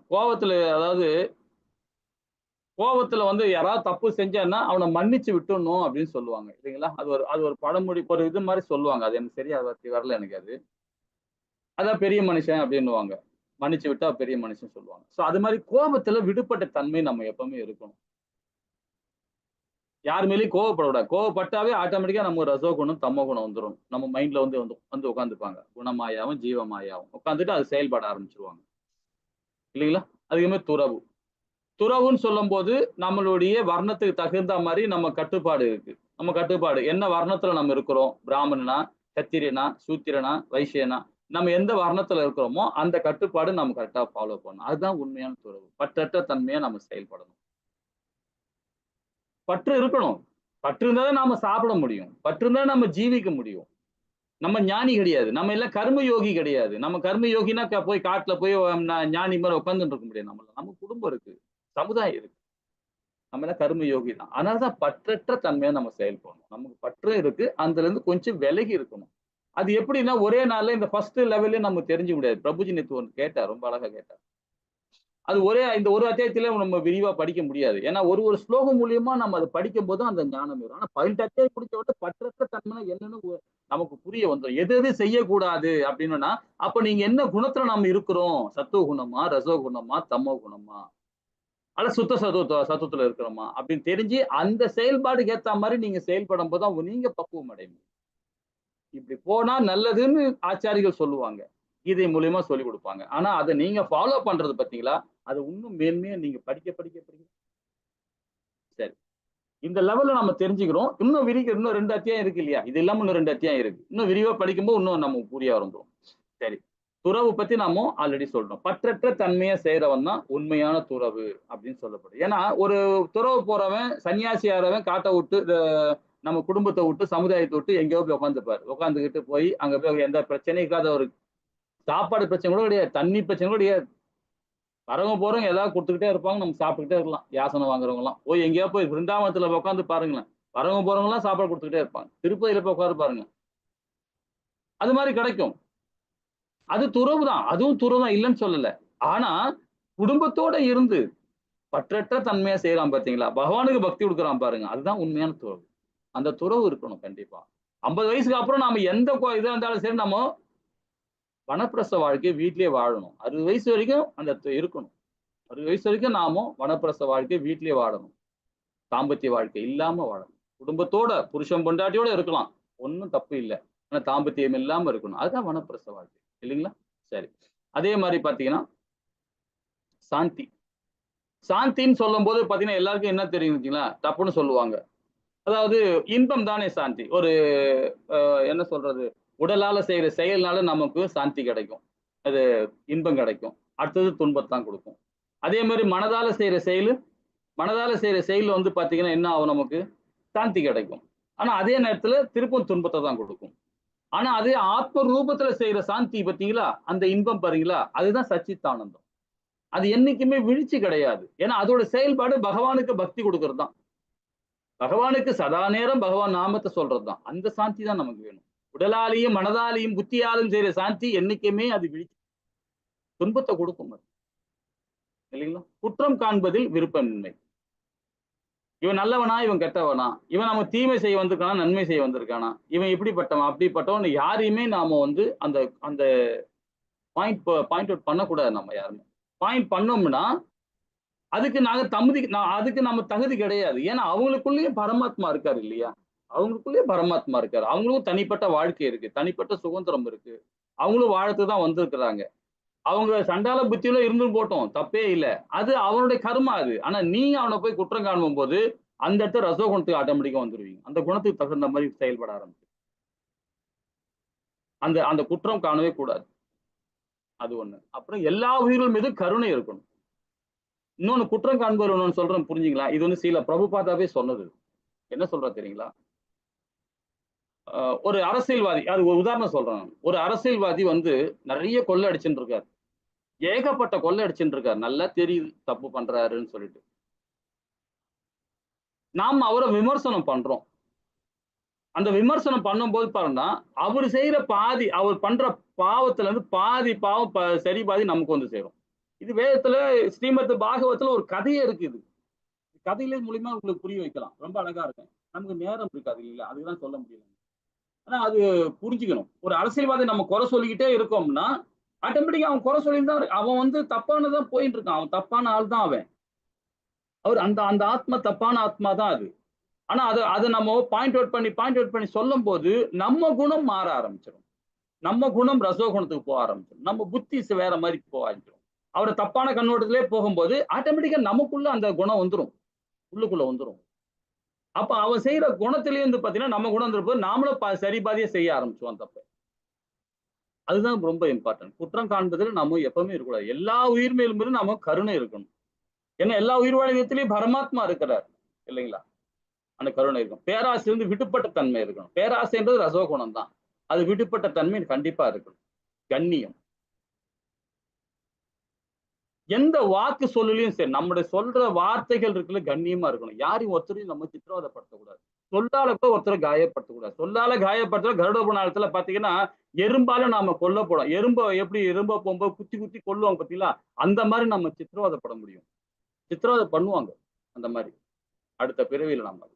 கோபத்துல வந்து யாராவது தப்பு செஞ்சான்னா அவனை மன்னிச்சு விட்டுடணும் அப்படின்னு சொல்லுவாங்க இல்லைங்களா? அது ஒரு பழமொழி, ஒரு இது மாதிரி சொல்லுவாங்க. அது எனக்கு சரியா வரல எனக்கு அது. அதான் பெரிய மனுஷன் அப்படின்னுவாங்க. மன்னிச்சு விட்டா பெரிய மனுஷன் சொல்லுவாங்க. சோ அது மாதிரி கோபத்துல விடுபட்ட தன்மை நம்ம எப்பவுமே இருக்கணும். யார் மேலேயும் கோவப்படக்கூடாது. கோவப்பட்டாவே ஆட்டோமேட்டிக்கா நம்ம ரசோ குணம், தமோ குணம் வந்துடும். நம்ம மைண்ட்ல வந்து உட்காந்துப்பாங்க. குணமாயாவும் ஜீவமாயாவும் உட்காந்துட்டு அது செயல்பட ஆரம்பிச்சிருவாங்க இல்லைங்களா? அதுக்கு மாதிரி துறவு. துறவுன்னு சொல்லும் போது நம்மளுடைய வர்ணத்துக்கு தகுந்த மாதிரி நம்ம கட்டுப்பாடு இருக்கு. நம்ம கட்டுப்பாடு என்ன வர்ணத்துல நம்ம இருக்கிறோம், பிராமணனா, சத்திரியனா, சூத்திரனா, வைசியனா, நம்ம எந்த வர்ணத்துல இருக்கிறோமோ அந்த கட்டுப்பாடு நம்ம கரெக்டா ஃபாலோ பண்ணணும். அதுதான் உண்மையான துறவு. பற்றற்ற தன்மையா நம்ம செயல்படணும். பற்று இருக்கணும். பற்று இருந்தா நாம சாப்பிட முடியும். பற்று இருந்தா நம்ம ஜீவிக்க முடியும். நம்ம ஞானி கிடையாது. நம்ம எல்லாம் கர்ம யோகி கிடையாது. நம்ம கர்ம யோகினா போய் காட்டுல போய் ஞானி மாதிரி உட்கார்ந்துட்டு இருக்க முடியாது. நம்ம குடும்பம் இருக்கு, சமுதாயம் இருக்கு. நம்ம எல்லாம் கர்ம யோகி தான். அதனாலதான் பற்றற்ற தன்மையா நம்ம செயல்படணும். நமக்கு பற்று இருக்கு, அதுல இருந்து கொஞ்சம் விலகி இருக்கணும். அது எப்படின்னா ஒரே நாள்ல இந்த ஃபர்ஸ்ட் லெவல்ல நம்ம தெரிஞ்சு முடியாது. பிரபுஜி நேத்து ஒன்று கேட்டார், ரொம்ப அழகா கேட்டார். அது இந்த ஒரு அத்தியாயத்திலே நம்ம விரிவா படிக்க முடியாது. ஏன்னா ஒரு ஸ்லோகம் மூலியமா நம்ம அதை படிக்கும் போது அந்த ஞானம் வரும். ஆனா 18 அத்தியாயம் பிடிச்ச உடனே பற்றற்ற தன்மை என்னன்னு நமக்கு புரிய வந்துடும். எது எது செய்யக்கூடாது அப்படின்னா, அப்ப நீங்க என்ன குணத்துல நம்ம இருக்கிறோம், சத்துவ குணமா, ரசோ குணமா, தமோ குணமா, அல்ல சுத்த சத்துவத்துல இருக்கிறோமா அப்படின்னு தெரிஞ்சு அந்த செயல்பாடுக்கு ஏத்த மாதிரி நீங்க செயல்படும் போதுதான் நீங்க பக்குவம் அடையும். இப்படி போனா நல்லதுன்னு ஆச்சாரிகள் சொல்லுவாங்க, கீதை மூலியமா சொல்லி கொடுப்பாங்க. ஆனா அதை நீங்க ஃபாலோ பண்றது பாத்தீங்களா, அது இன்னும் மேன்மையா நீங்க படிக்க படிக்க படிக்க. சரி, இந்த லெவல்ல நம்ம தெரிஞ்சுக்கிறோம். இன்னும் இன்னும் 2 அத்தியாயம் இருக்கு இல்லையா? இது இல்லாம இன்னும் 2 அத்தியாயம் இருக்கு. இன்னும் விரிவா படிக்கும்போது இன்னும் நம்ம புரிய ஆரம்பிக்கும். சரி, துறவு பத்தி நாம ஆல்ரெடி சொல்றோம். பற்றற்ற தன்மையை செய்யறவன் தான் உண்மையான துறவு அப்படின்னு சொல்லப்படும். ஏன்னா ஒரு துறவு போறவன், சன்னியாசி ஆறவன் காட்டை விட்டு நம்ம குடும்பத்தை விட்டு, சமுதாயத்தை விட்டு எங்கேயோ போய் உட்காந்துப்பாரு. உட்காந்துக்கிட்டு போய் அங்க போய் எந்த பிரச்சனையும் இருக்காத, ஒரு சாப்பாடு பிரச்சனை கூட கிடையாது, தண்ணி பிரச்சனை கூட கிடையாது. வரவங்க போறவங்க ஏதாவது கொடுத்துக்கிட்டே இருப்பாங்க, நம்ம சாப்பிட்டுக்கிட்டே இருக்கலாம். யாசனை வாங்குறவங்க எல்லாம் போய் எங்கேயா போய் பிருந்தாவனத்துல உட்காந்து பாருங்களேன், வரவங்க போறவங்க எல்லாம் சாப்பாடு கொடுத்துக்கிட்டே இருப்பாங்க. திருப்பதியில போய் உட்காந்து பாருங்க, அது மாதிரி கிடைக்கும். அது துறவு தான், அதுவும் துறவு தான், இல்லைன்னு சொல்லல. ஆனா குடும்பத்தோட இருந்து பற்றற்ற தன்மையா செய்யறான் பாத்தீங்களா, பகவானுக்கு பக்தி கொடுக்குறான் பாருங்க, அதுதான் உண்மையான துறவு. அந்த துறவு இருக்கணும் கண்டிப்பா. 50 வயசுக்கு அப்புறம் நாம எந்த இதா இருந்தாலும் சரி, நம்ம வனப்பிரச வாழ்க்கையை வீட்லயே வாழணும். 60 வயசு வரைக்கும் அந்த இருக்கணும். 60 வயசு வரைக்கும் நாமும் வனப்பிரச வாழ்க்கையை வீட்லயே வாழணும். தாம்பத்திய வாழ்க்கை இல்லாம வாழணும். குடும்பத்தோட புருஷன் பொண்டாட்டியோட இருக்கலாம், ஒன்னும் தப்பு இல்லை. ஆனா தாம்பத்தியம் இல்லாம இருக்கணும். அதுதான் வனப்பிரச வாழ்க்கை இல்லைங்களா? சரி, அதே மாதிரி பாத்தீங்கன்னா சாந்தி. சாந்தின்னு சொல்லும் போது பாத்தீங்கன்னா எல்லாருக்கும் என்ன தெரியும், தப்புன்னு சொல்லுவாங்க. அதாவது இன்பம் தானே சாந்தி. ஒரு என்ன சொல்றது, உடலால செய்யற செயல்னால நமக்கு சாந்தி கிடைக்கும், அது இன்பம் கிடைக்கும். அடுத்தது துன்பத்தான் கொடுக்கும். அதே மாதிரி மனதால செய்யற செயல் வந்து பாத்தீங்கன்னா என்ன ஆகும், நமக்கு சாந்தி கிடைக்கும். ஆனா அதே நேரத்துல திருப்பும் துன்பத்தை தான் கொடுக்கும். ஆனா அதே ஆத்ம ரூபத்துல செய்யற சாந்தி பாத்தீங்களா, அந்த இன்பம் பாருங்களா, அதுதான் சச்சித்தானந்தம். அது என்னைக்குமே வீழ்ச்சி கிடையாது. ஏன்னா அதோட செயல்பாடு பகவானுக்கு பக்தி கொடுக்கறது தான். பகவானுக்கு சதா நேரம் பகவான் நாமத்தை சொல்றதுதான். அந்த சாந்தி தான் நமக்கு வேணும். உடலாலையும் மனதாலையும் புத்தியாலும் செய்யற சாந்தி என்னைக்குமே அது வீழ்ச்சி, துன்பத்தை கொடுக்கும் அது. இல்லைங்களா? குற்றம் காண்பதில் விருப்பமின்மை. இவன் நல்லவனா, இவன் கெட்டவனா, இவன் நம்ம தீமை செய்ய வந்திருக்கானா, நன்மை செய்ய வந்திருக்கானா, இவன் இப்படிப்பட்டவன் அப்படிப்பட்டவன் யாரையுமே நாம வந்து அந்த அந்த பாயிண்ட் அவுட் பண்ணக்கூடாது. நம்ம யாருமே பாயிண்ட் பண்ணோம்னா அதுக்கு நம்ம தகுதி கிடையாது. ஏன்னா அவங்களுக்குள்ளேயும் பரமாத்மா இருக்காரு இல்லையா? அவங்களுக்குள்ளேயே பரமாத்மா இருக்காரு. அவங்களுக்கும் தனிப்பட்ட வாழ்க்கை இருக்கு, தனிப்பட்ட சுதந்திரம் இருக்கு. அவங்களும் வாழத்துக்கு தான் வந்திருக்கிறாங்க. அவங்க சண்டால புத்தியில இருந்து போட்டோம், தப்பே இல்லை. அது அவனுடைய கர்மா அது. ஆனா நீங்க அவனை போய் குற்றம் காணும் போது அந்த இடத்துல ரசோகுணத்துக்கு ஆட்டோமேட்டிக்கா வந்துருவீங்க. அந்த குணத்துக்கு தகுந்த மாதிரி செயல்பட ஆரம்பிச்சு அந்த அந்த குற்றம் காணவே கூடாது. அது ஒண்ணு. அப்புறம் எல்லா உயிர்கள் மீது கருணை இருக்கணும். இன்னொன்னு குற்றம் காண்பவர் ஒண்ணு சொல்றேன், புரிஞ்சுங்களா? இது வந்து ஸ்ரீல பிரபுபாதாவே சொன்னது. என்ன சொல்றா தெரியுங்களா? ஒரு அரசியல்வாதி, அது ஒரு உதாரணம் சொல்றேன். ஒரு அரசியல்வாதி வந்து நிறைய கொள்ளை அடிச்சுட்டு இருக்காரு, ஏகப்பட்ட கொள்ளை அடிச்சுட்டு இருக்காரு. நல்லா தெரியுது தப்பு பண்றாருன்னு சொல்லிட்டு நாம் அவரை விமர்சனம் பண்றோம். அந்த விமர்சனம் பண்ணும்போது பாருங்கன்னா அவர் செய்யற பாதி, அவர் பண்ற பாவத்துல இருந்து பாதி பாவம் சரி பாதி நமக்கு வந்து சேரும். இது வேதத்துல ஸ்ரீமத் பாகவத்துல ஒரு கதையே இருக்குது. கதையிலே மூலியமா உங்களுக்கு புரிய வைக்கலாம். ரொம்ப அழகா இருக்கும். நமக்கு நேரம் இருக்காது இல்லையா, அதுதான் சொல்ல முடியல. ஆனா அது புரிஞ்சுக்கணும். ஒரு அரசியல்வாதி நம்ம குறை சொல்லிக்கிட்டே இருக்கோம்னா ஆட்டோமேட்டிக்கா அவன் குறை சொல்லியிருந்தான், அவன் வந்து தப்பானதான் போயிட்டு இருக்கான். அவன் தப்பான ஆள் தான் அவன். அவர் அந்த அந்த ஆத்மா தப்பான ஆத்மா தான் அது. ஆனா அதை நம்ம பாயிண்ட் அவுட் பண்ணி சொல்லும் போது நம்ம குணம் மாற ஆரம்பிச்சிடும். நம்ம குணம் ரசோகுணத்துக்கு போக ஆரம்பிச்சிடும். நம்ம புத்தி வேற மாதிரி போக ஆரம்பிச்சிடும். அவரை தப்பான கண்ணோட்டத்திலே போகும்போது ஆட்டோமேட்டிக்கா நமக்குள்ள அந்த குணம் வந்துடும், உள்ளுக்குள்ள வந்துடும். அப்ப அவன் செய்யற குணத்திலேயே வந்து பாத்தீங்கன்னா நம்ம குணம் இருப்போது நாமளும் சரி பாதியா செய்ய ஆரம்பிச்சுவோம் தப்பு. அதுதான் ரொம்ப இம்பார்ட்டன்ட். குற்றம் காண்பதில் நம்ம எப்பவுமே இருக்கக்கூடாது. எல்லா உயிர் மேலும் நம்ம கருணை இருக்கணும். ஏன்னா எல்லா உயிர்வாழியத்திலையும் பரமாத்மா இருக்கிறார் இல்லைங்களா? அந்த கருணை இருக்கும். பேராசை வந்து விடுபட்ட தன்மை இருக்கணும். பேராசைன்றது ரசோகுணம் தான். அது விடுபட்ட தன்மை கண்டிப்பா இருக்கணும். கண்ணியம். எந்த வாக்கு சொல்லலையும் சரி, நம்முடைய சொல்ற வார்த்தைகள் இருக்குல்ல, கண்ணியமா இருக்கணும். யாரையும் ஒருத்தரையும் நம்ம சித்திரவதைப்படுத்தக்கூடாது. சொல்லால கூட ஒருத்தரை காயப்படுத்தக்கூடாது. சொல்லால காயப்படுத்த கருட புராணத்துல பாத்தீங்கன்னா எறும்பால நாம கொல்லப்படும். எறும்ப போகும்போது குத்தி குத்தி கொல்லுவாங்க பாத்தீங்களா, அந்த மாதிரி நம்ம சித்திரவதைப்பட முடியும். சித்திரவதை பண்ணுவாங்க அந்த மாதிரி. அடுத்த பிறவியில நம்ம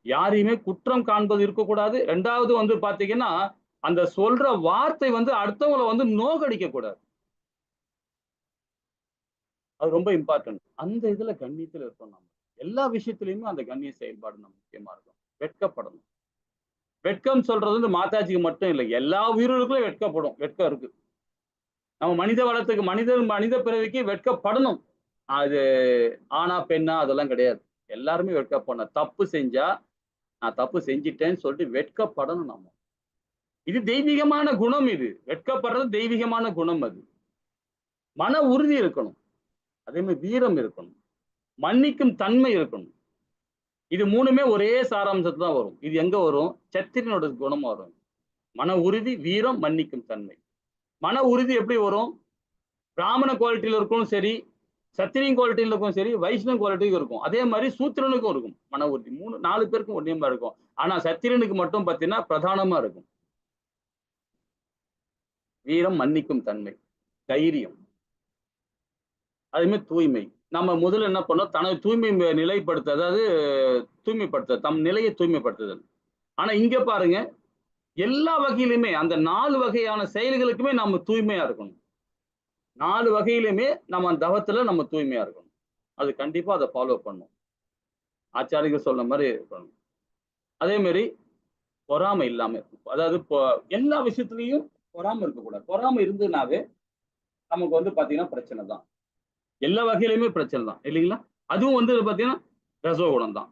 யாரையுமே குற்றம் காண்பது இருக்கக்கூடாது. ரெண்டாவது வந்து பாத்தீங்கன்னா அந்த சொல்ற வார்த்தை வந்து அடுத்தவங்களை வந்து நோகடிக்க கூடாது. அது ரொம்ப இம்பார்ட்டன்ட். அந்த இதுல கண்ணியத்துல இருக்கோம். நம்ம எல்லா விஷயத்திலயுமே அந்த கண்ணிய செயல்பாடு நம்ம முக்கியமா இருக்கும். வெட்கப்படணும். வெட்கம் சொல்றது வந்து மாதாஜிக்கு மட்டும் இல்லை, எல்லா உயிர்களுக்கும் வெட்கம் இருக்கு. நம்ம மனித வளத்துக்கு மனித பிறவிக்கு வெட்கப்படணும். அது ஆனா பெண்ணா அதெல்லாம் கிடையாது. எல்லாருமே வெட்கப்படணும். தப்பு செஞ்சா நான் தப்பு செஞ்சிட்டேன்னு சொல்லிட்டு வெட்கப்படணும். நம்ம இது தெய்வீகமான குணம். இது வெட்கப்படுறது தெய்வீகமான குணம். அது மன உறுதி இருக்கணும். அதே மாதிரி வீரம் இருக்கணும். மன்னிக்கும் தன்மை இருக்கணும். இது மூணுமே ஒரே சாராம்சத்துல தான் வரும். இது எங்க வரும்? சத்திரியனோட குணம் வரும். மன உறுதி, வீரம், மன்னிக்கும் தன்மை. மன உறுதி எப்படி வரும்? பிராமண குவாலிட்டியில இருக்கும் சரி, சத்திரியன் குவாலிட்டியில இருக்கும் சரி, வைஷ்ணவ குவாலிட்டியும் இருக்கும். அதே மாதிரி சூத்திரனுக்கும் இருக்கும் மன உறுதி. 4 பேருக்கும் ஒரே மாதிரி இருக்கும். ஆனா சத்திரியனுக்கு மட்டும் பார்த்தீங்கன்னா பிரதானமா இருக்கும். வீரம், மன்னிக்கும் தன்மை, தைரியம், அதுமே தூய்மை. நம்ம முதல்ல என்ன பண்ணோம், தனது தூய்மை நிலைப்படுத்த, அதாவது தூய்மைப்படுத்த, தம் நிலையை தூய்மைப்படுத்துதல். ஆனா இங்க பாருங்க, எல்லா வகையிலுமே அந்த 4 வகையான செயல்களுக்குமே நம்ம தூய்மையா இருக்கணும். 4 வகையிலுமே நம்ம தவத்துல நம்ம தூய்மையா இருக்கணும். அது கண்டிப்பா அதை ஃபாலோ பண்ணும். ஆச்சாரிகள் சொன்ன மாதிரி இருக்கணும். அதே மாதிரி பொறாமை இல்லாம இருக்கும். அதாவது எல்லா விஷயத்துலயும் பொறாமை இருக்கக்கூடாது. பொறாமை இருந்ததுனாவே நமக்கு வந்து பாத்தீங்கன்னா பிரச்சனை தான். எல்லா வகையிலுமே பிரச்சனை தான் இல்லைங்களா? அதுவும் வந்து பாத்தீங்கன்னா ரசோகுணம் தான்.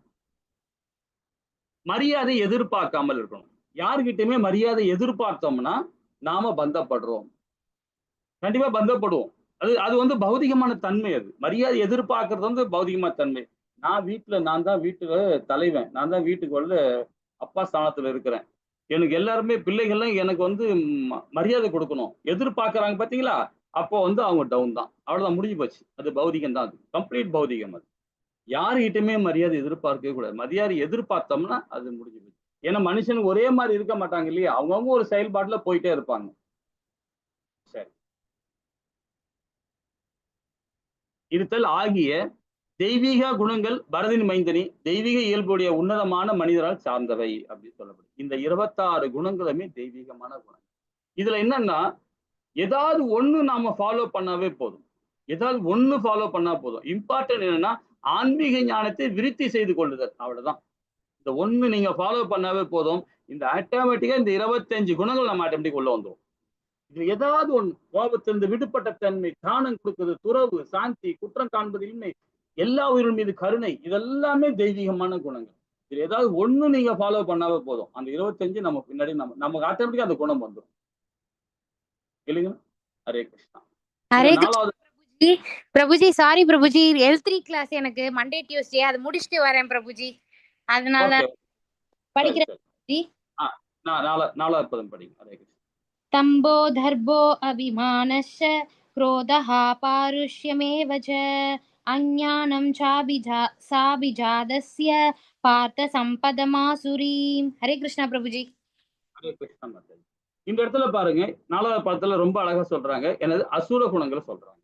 மரியாதை எதிர்பார்க்காமல் இருக்கணும். யாருகிட்டயுமே மரியாதை எதிர்பார்த்தோம்னா நாம பந்தப்படுறோம். கண்டிப்பா பந்தப்படுவோம். அது அது வந்து பௌதிகமான தன்மை. அது மரியாதை எதிர்பார்க்கறது வந்து பௌதிகமான தன்மை. நான் தான் வீட்டுல தலைவன், நான் தான் வீட்டுக்கு வந்து அப்பா ஸ்தானத்துல இருக்கிறேன். எனக்கு எல்லாருமே பிள்ளைகள்லாம் எனக்கு வந்து மரியாதை கொடுக்கணும் எதிர்பார்க்கறாங்க பாத்தீங்களா? அப்போ வந்து அவங்க டவுன் தான். அவ்வளவுதான், முடிஞ்சு போச்சு. அது பௌதிகம் தான். அது கம்ப்ளீட் பௌதிகம். அது யாருகிட்டயுமே மரியாதை எதிர்பார்க்கவே கூடாது. மரியாதை எதிர்பார்த்தோம்னா அது முடிஞ்சு போச்சு. ஏன்னா மனுஷன் ஒரே மாதிரி இருக்க மாட்டாங்க இல்லையா? அவங்கவங்க ஒரு செயல்பாட்டுல போயிட்டே இருப்பாங்க. சரி. இருத்தல் ஆகிய தெய்வீக குணங்கள் பரதின் மைந்தனி தெய்வீக இயல்புடைய உன்னதமான மனிதரால் சார்ந்தவை அப்படின்னு சொல்லப்படுது. இந்த 26 குணங்களுமே தெய்வீகமான குணம். இதுல என்னன்னா, ஏதாவது ஒண்ணு நாம ஃபாலோ பண்ணாவே போதும். ஏதாவது ஒண்ணு ஃபாலோ பண்ணா போதும். இம்பார்ட்டன்ட் என்னன்னா, ஆன்மீக ஞானத்தை விருத்தி செய்து கொள்ளுதல். அவ்வளவுதான். இந்த ஒண்ணு நீங்க ஃபாலோ பண்ணாவே போதும். இந்த ஆட்டோமேட்டிக்கா இந்த 25 குணங்கள் நம்ம ஆட்டோமேட்டிக் உள்ள வந்துரும். இது ஏதாவது ஒண்ணு, கோபத்திலிருந்து விடுபட்ட தன்மை, தானம் கொடுக்கிறது, துறவு, சாந்தி, குற்றம் காண்பது இன்மை, எல்லா உயிரின் மீது கருணை, இதெல்லாமே தெய்வீகமான குணங்கள். இது ஏதாவது ஒண்ணு நீங்க ஃபாலோ பண்ணாவே போதும். அந்த 25 நம்ம பின்னாடி நமக்கு ஆட்டோமேட்டிக்கா அந்த குணம் வந்துடும். இல்லைங்களா? ஹரே கிருஷ்ணா. ஹரே இதுல கிருஷ்ணா 4வது பிரபுஜி. பிரபுஜி சாரி பிரபுஜி, L3 கிளாஸ் எனக்கு மண்டே டியூஸ்டே, அது முடிச்சுட்டு வரேன் பிரபுஜி. அதனால ஓகே. சரி படிக்கிறேன் சரி. பிரபுஜி. நான் 4வது பதம் படிங்க. ஹரே கிருஷ்ணா. தம்போ தர்போ அபிமானஸ்ய क्रोधः पारुष्यमेव च अज्ञानं சாபிஜாதஸ்ய பார்த்த சம்பதமாசுரீம். ஹரே கிருஷ்ணா பிரபுஜி. ஹரே கிருஷ்ணா மாதாஜி. இந்த இடத்துல பாருங்க, 4வது பதத்துல ரொம்ப அழகா சொல்றாங்க. எனது அசுர குணங்களை சொல்றாங்க.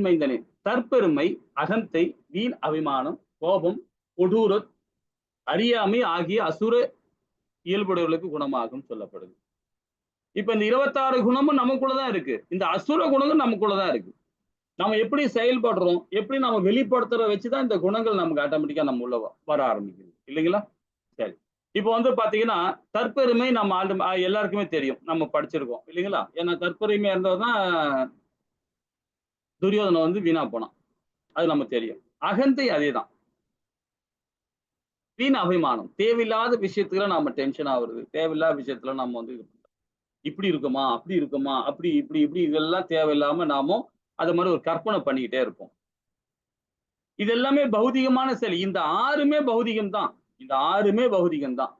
மைந்தனே, தற்பெருமை, அகந்தை, வீண் அபிமானம், கோபம், கொடூரம், அறியாமை ஆகிய அசுர இயல்புடையவர்களுக்கு குணமாகும் சொல்லப்படுது. இப்ப இந்த 26 குணமும் நமக்குள்ளதான் இருக்கு. இந்த அசுர குணமும் நமக்குள்ளதான் இருக்கு. நம்ம எப்படி செயல்படுறோம், எப்படி நம்ம வெளிப்படுத்துற வச்சுதான் இந்த குணங்கள் நமக்கு ஆட்டோமேட்டிக்கா நம்ம உள்ள வர ஆரம்பிக்குது. இல்லைங்களா? சரி. இப்ப வந்து பாத்தீங்கன்னா, தற்பெருமை நம்ம எல்லாருக்குமே தெரியும். நம்ம படிச்சிருக்கோம் இல்லைங்களா? ஏன்னா தற்பெருமை இருந்தவர்தான் துரியோதனை வந்து வீணா போனான். அது நம்ம தெரியும். அகந்தை அதேதான். வீண் அபிமானம், தேவையில்லாத விஷயத்துல நாம டென்ஷன் ஆகுறது, தேவையில்லாத விஷயத்துல நம்ம வந்து இப்படி இருக்குமா, அப்படி இருக்குமா, அப்படி இப்படி இப்படி இதெல்லாம் தேவையில்லாம நாமும் அது மாதிரி ஒரு கற்பனை பண்ணிக்கிட்டே இருப்போம். இது எல்லாமே பௌதிகமான செயல். இந்த 6மே பௌதிகம் தான். இந்த 6மே பௌதிகம் தான்.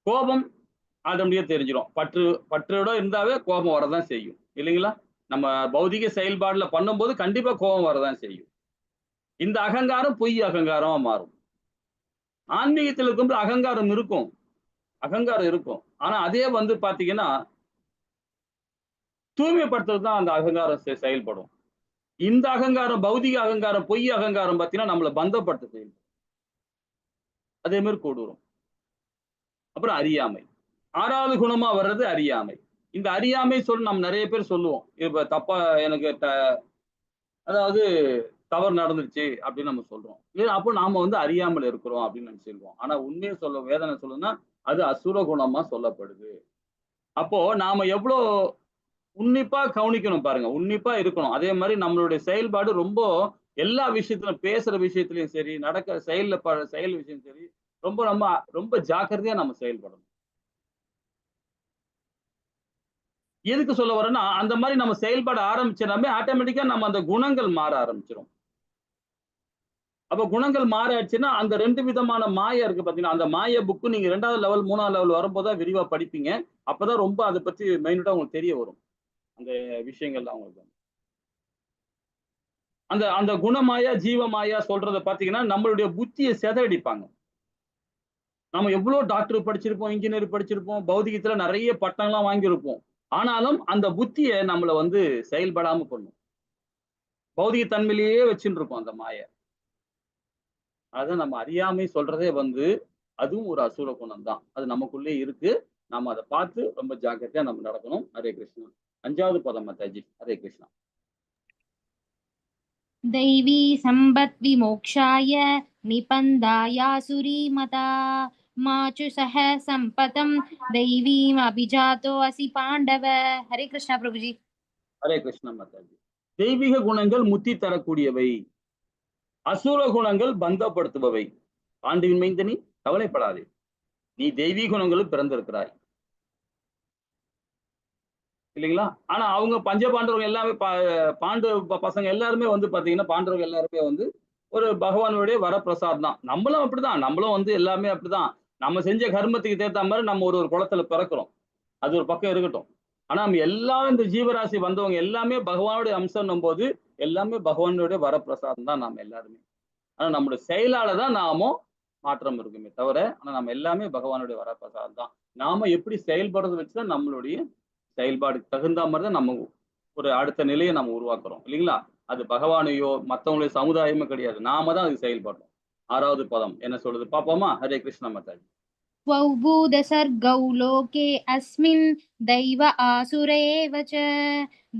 கோபம் ஆட்டோமேட்டிக்கா தெரிஞ்சிடும். பற்றோட இருந்தாவே கோபம் வரதான் செய்யும். இல்லைங்களா? நம்ம பௌதிக செயல்பாடுல பண்ணும்போது கண்டிப்பா கோபம் வரதான் செய்யும். இந்த அகங்காரம் பொய் அகங்காரமா மாறும். ஆன்மீகத்தில் இருக்கும்போது அகங்காரம் இருக்கும். அகங்காரம் இருக்கும். ஆனா அதே வந்து பாத்தீங்கன்னா, தூய்மைப்படுத்துறது தான் அந்த அகங்காரம் செயல்படும். இந்த அகங்காரம், பௌதிக அகங்காரம், பொய் அகங்காரம் பாத்தீங்கன்னா நம்மளை பந்தப்படுத்த செயல்படும். அதே மாதிரி கொடூரம். அப்புறம் அறியாமை. 6வது குணமா வர்றது அறியாமை. இந்த அறியாமை நம்ம நிறைய பேர் சொல்லுவோம். இப்ப தப்பா எனக்கு அதாவது தவறு நடந்துருச்சு அப்படின்னு நம்ம சொல்றோம். அப்போ நாம வந்து அறியாமல் இருக்கிறோம் அப்படின்னு நினைச்சிருக்கோம். ஆனா உண்மையை வேதனை சொல்லுன்னா அது அசுர குணமா சொல்லப்படுது. அப்போ நாம எவ்வளவு உன்னிப்பா கவனிக்கணும் பாருங்க. உன்னிப்பா இருக்கணும். அதே மாதிரி நம்மளுடைய செயல்பாடு ரொம்ப எல்லா விஷயத்திலும், பேசுற விஷயத்திலயும் சரி, நடக்கிற செயல் விஷயம் சரி, ரொம்ப ஜாக்கிரதையா நம்ம செயல்படணும். எதுக்கு சொல்ல வரேன்னா, அந்த மாதிரி நம்ம செயல்பட ஆரம்பிச்சோம்னாமே ஆட்டோமேட்டிக்கா நம்ம அந்த குணங்கள் மாற ஆரம்பிச்சிடும். அப்ப குணங்கள் மாறிடுச்சுன்னா அந்த 2 விதமான மாய இருக்கு பாத்தீங்கன்னா, அந்த மாய புக்கு நீங்க 2வது லெவல் 3வது லெவல் வரும்போதுதான் விரிவா படிப்பீங்க. அப்பதான் ரொம்ப அதை பத்தி மைனூட்டா உங்களுக்கு தெரிய வரும். அந்த விஷயங்கள்லாம் உங்களுக்கு அந்த குணமாயா ஜீவமாயா சொல்றத பாத்தீங்கன்னா நம்மளுடைய புத்தியை சிதறடிப்பாங்க. நம்ம எவ்வளவு டாக்டர் படிச்சிருப்போம், இன்ஜினியர் படிச்சிருப்போம், பௌதிகத்துல நிறைய பட்டம்லாம் வாங்கியிருப்போம். ஆனாலும் அந்த புத்தியை நம்மள வந்து செயல்படாம பண்ணும். பௌதிக தன்மையிலேயே வச்சுட்டு இருப்போம் அந்த மாய. அதான் நம்ம அறியாமை சொல்றதே வந்து அதுவும் ஒரு அசுர குணம் தான். அது நமக்குள்ளே இருக்கு. நாம அதை பார்த்து ரொம்ப ஜாக்கிரதையா நம்ம நடக்கணும். ஹரே கிருஷ்ணா. 5வது பதம் மாதாஜி. ஹரே கிருஷ்ணா. दैवी संबत् विमोक्षाय निपन्दायासुरी मता माचु सह संपतं दैवीम अभिजातो असि पांडव. हरे कृष्णा प्रभु जी. ஹரே கிருஷ்ணா மாதாஜி. தெய்வீக குணங்கள் முத்தி தரக்கூடியவை, அசுர குணங்கள் பந்தப்படுத்துபவை. ஆண்டுவின் மைந்தனி, கவலைப்படாதே. நீ தெய்வீக குணங்களும் பிறந்திருக்கிறாய். இல்லைங்களா? ஆனா அவங்க பஞ்சபாண்டவர்கள் எல்லாமே பாண்டு பசங்க எல்லாருமே வந்து பாத்தீங்கன்னா பாண்டவர்கள் எல்லாருமே வந்து ஒரு பகவானுடைய வரப்பிரசாத் தான். நம்மளும் அப்படிதான். நம்மளும் வந்து எல்லாமே அப்படிதான். நம்ம செஞ்ச கர்மத்துக்கு ஏத்த மாதிரி நம்ம ஒரு ஒரு குளத்துல பிறக்கிறோம். அது ஒரு பக்கம் இருக்கட்டும். ஆனா நம்ம எல்லாரும் இந்த ஜீவராசி வந்தவங்க எல்லாமே பகவானுடைய அம்சம் போது எல்லாமே பகவானுடைய வரப்பிரசாதம் தான் நாம எல்லாருமே. ஆனா நம்முடைய செயலால தான் நாமும் மாற்றம் இருக்குமே தவிர, ஆனா நம்ம எல்லாமே பகவானுடைய வரப்பிரசாதம் தான். நாம எப்படி செயல்படுறத வச்சு தான் நம்மளுடைய செயல்பாடுக்கு தகுந்த மாதிரி தான் நம்ம ஒரு அடுத்த நிலையை நம்ம உருவாக்குறோம் இல்லைங்களா? அது பகவானையோ மத்தவங்களுடைய சமுதாயமோ கிடையாது. நாம தான் அதுக்கு செயல்படுறோம். 6வது பதம் என்ன சொல்லுது பார்ப்போமா? ஹரே கிருஷ்ண மாதாஜி. द्वौ भूतसर्गौ लोके अस्मिन् दैव आसुर एव च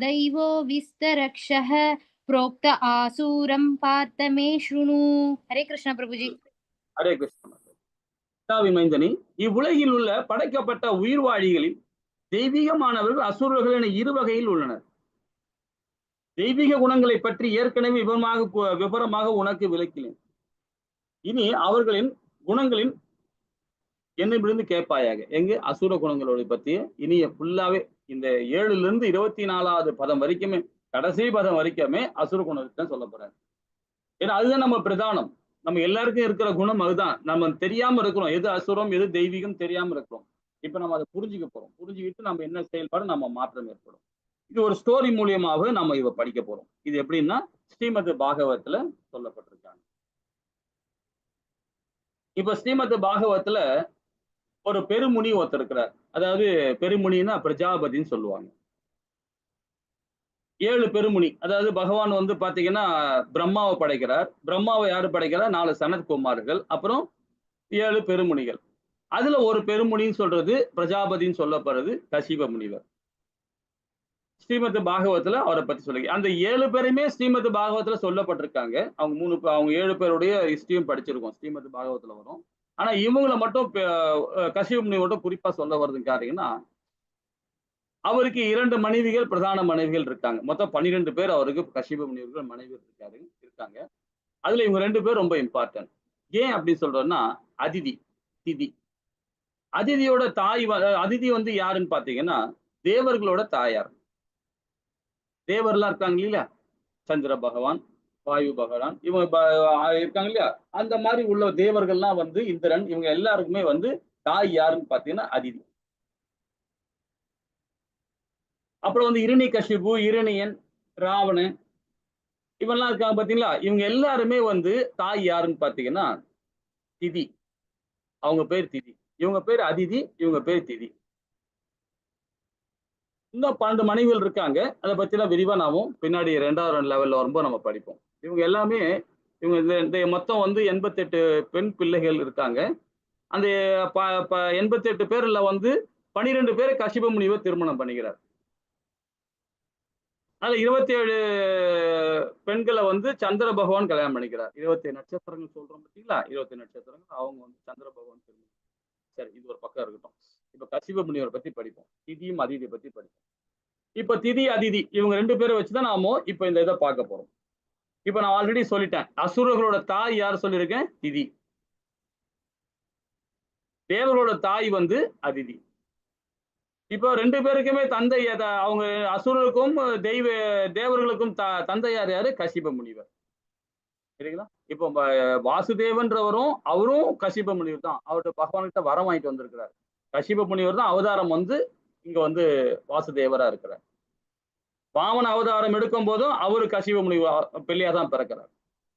दैवो विस्तरक्षः प्रोक्त आसूरं पार्थ मे शृणु। हरे कृष्ण प्रभु जी। ஹரே கிருஷ்ண மாதாஜி. மைந்தனி, இவ்வுலகில் உள்ள படைக்கப்பட்ட உயிர்வாழிகளில் தெய்வீகமானவர்கள் அசுரர்கள் என இரு வகையில் உள்ளனர். தெய்வீக குணங்களை பற்றி ஏற்கனவே விவரமாக உனக்கு விளக்கினேன். இனி அவர்களின் குணங்களின் என்னிடமிருந்து கேட்பாயாக. எங்க அசுர குணங்களோட பத்தி இனிய ஃபுல்லாவே இந்த 7ல இருந்து 24வது பதம் வரைக்குமே, கடைசி பதம் வரைக்குமே அசுர குணத்தை தான் சொல்ல போறாரு. ஏன்னா அதுதான் நம்ம பிரதானம். நம்ம எல்லாருக்கும் இருக்கிற குணம் அதுதான். நம்ம தெரியாம இருக்கிறோம். எது அசுரம் எது தெய்வீகம் தெரியாம இருக்கிறோம். இப்ப நம்ம அதை புரிஞ்சுக்க போறோம். புரிஞ்சுக்கிட்டு நம்ம என்ன செயல்பாடு நம்ம மாற்றம் ஏற்படும். இது ஒரு ஸ்டோரி மூலியமாக நம்ம இவ படிக்க போறோம். இது எப்படின்னா ஸ்ரீமத் பாகவத்துல சொல்லப்பட்டிருக்காங்க. இப்ப ஸ்ரீமத் பாகவத்துல ஒரு பெருமுனி ஒருத்தர் இருக்கிறார். அதாவது பெருமுனின்னா பிரஜாபதின்னு சொல்லுவாங்க. 7 பெருமுனி. அதாவது பகவான் வந்து பாத்தீங்கன்னா பிரம்மாவை படைக்கிறார். பிரம்மாவை யாரு படைக்கிறார்? 4 சனத்குமார்கள். அப்புறம் 7 பெருமுனிகள். அதுல ஒரு பெருமுனின்னு சொல்றது பிரஜாபதின்னு சொல்லப்படுறது கசிப முனிவர். ஸ்ரீமத் பாகவத்துல அவரை பத்தி சொல்லி அந்த 7 பேருமே ஸ்ரீமத் பாகவத்துல சொல்லப்பட்டிருக்காங்க. அவங்க 7 பேருடைய ஹிஸ்டரியும் படிச்சிருக்கோம். ஸ்ரீமத் பாகவத்துல வரும். ஆனா இவங்களை மட்டும் கசிப முனிவரோட குறிப்பா சொல்ல வருதுன்னு கேட்டீங்கன்னா, அவருக்கு 2 மனைவிகள் பிரதான மனைவிகள் இருக்காங்க. மொத்தம் 12 பேர் அவருக்கு கசிப முனிவர்கள் மனைவி இருக்காங்க. அதுல இவங்க 2 பேர் ரொம்ப இம்பார்ட்டன்ட். ஏன் அப்படி சொல்றோம்னா அதிதி, திதி. அதிதியோட தாய் அதிதி வந்து யாருன்னு பாத்தீங்கன்னா தேவர்களோட தாயார். தேவர்லாம் இருக்காங்க இல்லையா? சந்திர பகவான், வாயு பகவான் இவங்க இருக்காங்க இல்லையா? அந்த மாதிரி உள்ள தேவர்கள்லாம் வந்து இந்திரன் இவங்க எல்லாருக்குமே வந்து தாய் யாருன்னு பாத்தீங்கன்னா அதிதி. அப்புறம் வந்து இரணிகசிபு, இரணியன், ராவணன் இவெல்லாம் இருக்காங்க பாத்தீங்களா? இவங்க எல்லாருமே வந்து தாய் யாருன்னு பாத்தீங்கன்னா திதி. அவங்க பேர் திதி. இவங்க பேர் அதிதி, இவங்க பேர் திதி. இன்னும் 12 மனைவிகள் இருக்காங்க. அதை பத்தி எல்லாம் விரிவா நாமும் பின்னாடி 2வது லெவல்ல வரும்போது நம்ம படிப்போம். இவங்க எல்லாமே இவங்க இந்த மொத்தம் வந்து 88 பெண் பிள்ளைகள் இருக்காங்க. அந்த 88 பேர்ல வந்து 12 பேரை கசிப முனிவர் திருமணம் பண்ணிக்கிறார். அதுல 27 பெண்களை வந்து சந்திர பகவான் கல்யாணம் பண்ணிக்கிறார். 27 நட்சத்திரங்கள் சொல்றோம் பார்த்தீங்களா? 27 நட்சத்திரங்கள் அவங்க வந்து சந்திர பகவான் திருமணம். சரி, இது ஒரு பக்கம் இருக்கட்டும். இப்ப கசிப முனிவரை பத்தி படிப்போம். திதியும் அதிதியை பத்தி படிப்போம். இப்ப திதி அதிதி இவங்க 2 பேரை வச்சுதான் நாம இப்ப இந்த இதை பார்க்க போறோம். இப்ப நான் ஆல்ரெடி சொல்லிட்டேன். அசுரர்களோட தாய் யார் சொல்லியிருக்கேன்? திதி. தேவர்களோட தாய் வந்து அதிதி. இப்போ 2 பேருக்குமே தந்தை அவங்க அசுரருக்கும் தேவர்களுக்கும் தந்தை யாரு? கசிப முனிவர். சரிங்களா? இப்போ வாசுதேவன்றவரும் அவரும் கசிப முனிவர் தான். அவர்கிட்ட பகவான்கிட்ட வரம் வாங்கிட்டு வந்திருக்கிறார். கசிப முனிவர் தான் அவதாரம் வந்து இங்க வந்து வாசுதேவரா இருக்கிறார். வாமன அவதாரம் எடுக்கும் போதும் அவரு கசிப முனிவர் பிள்ளையா தான் பிறக்கிறார்.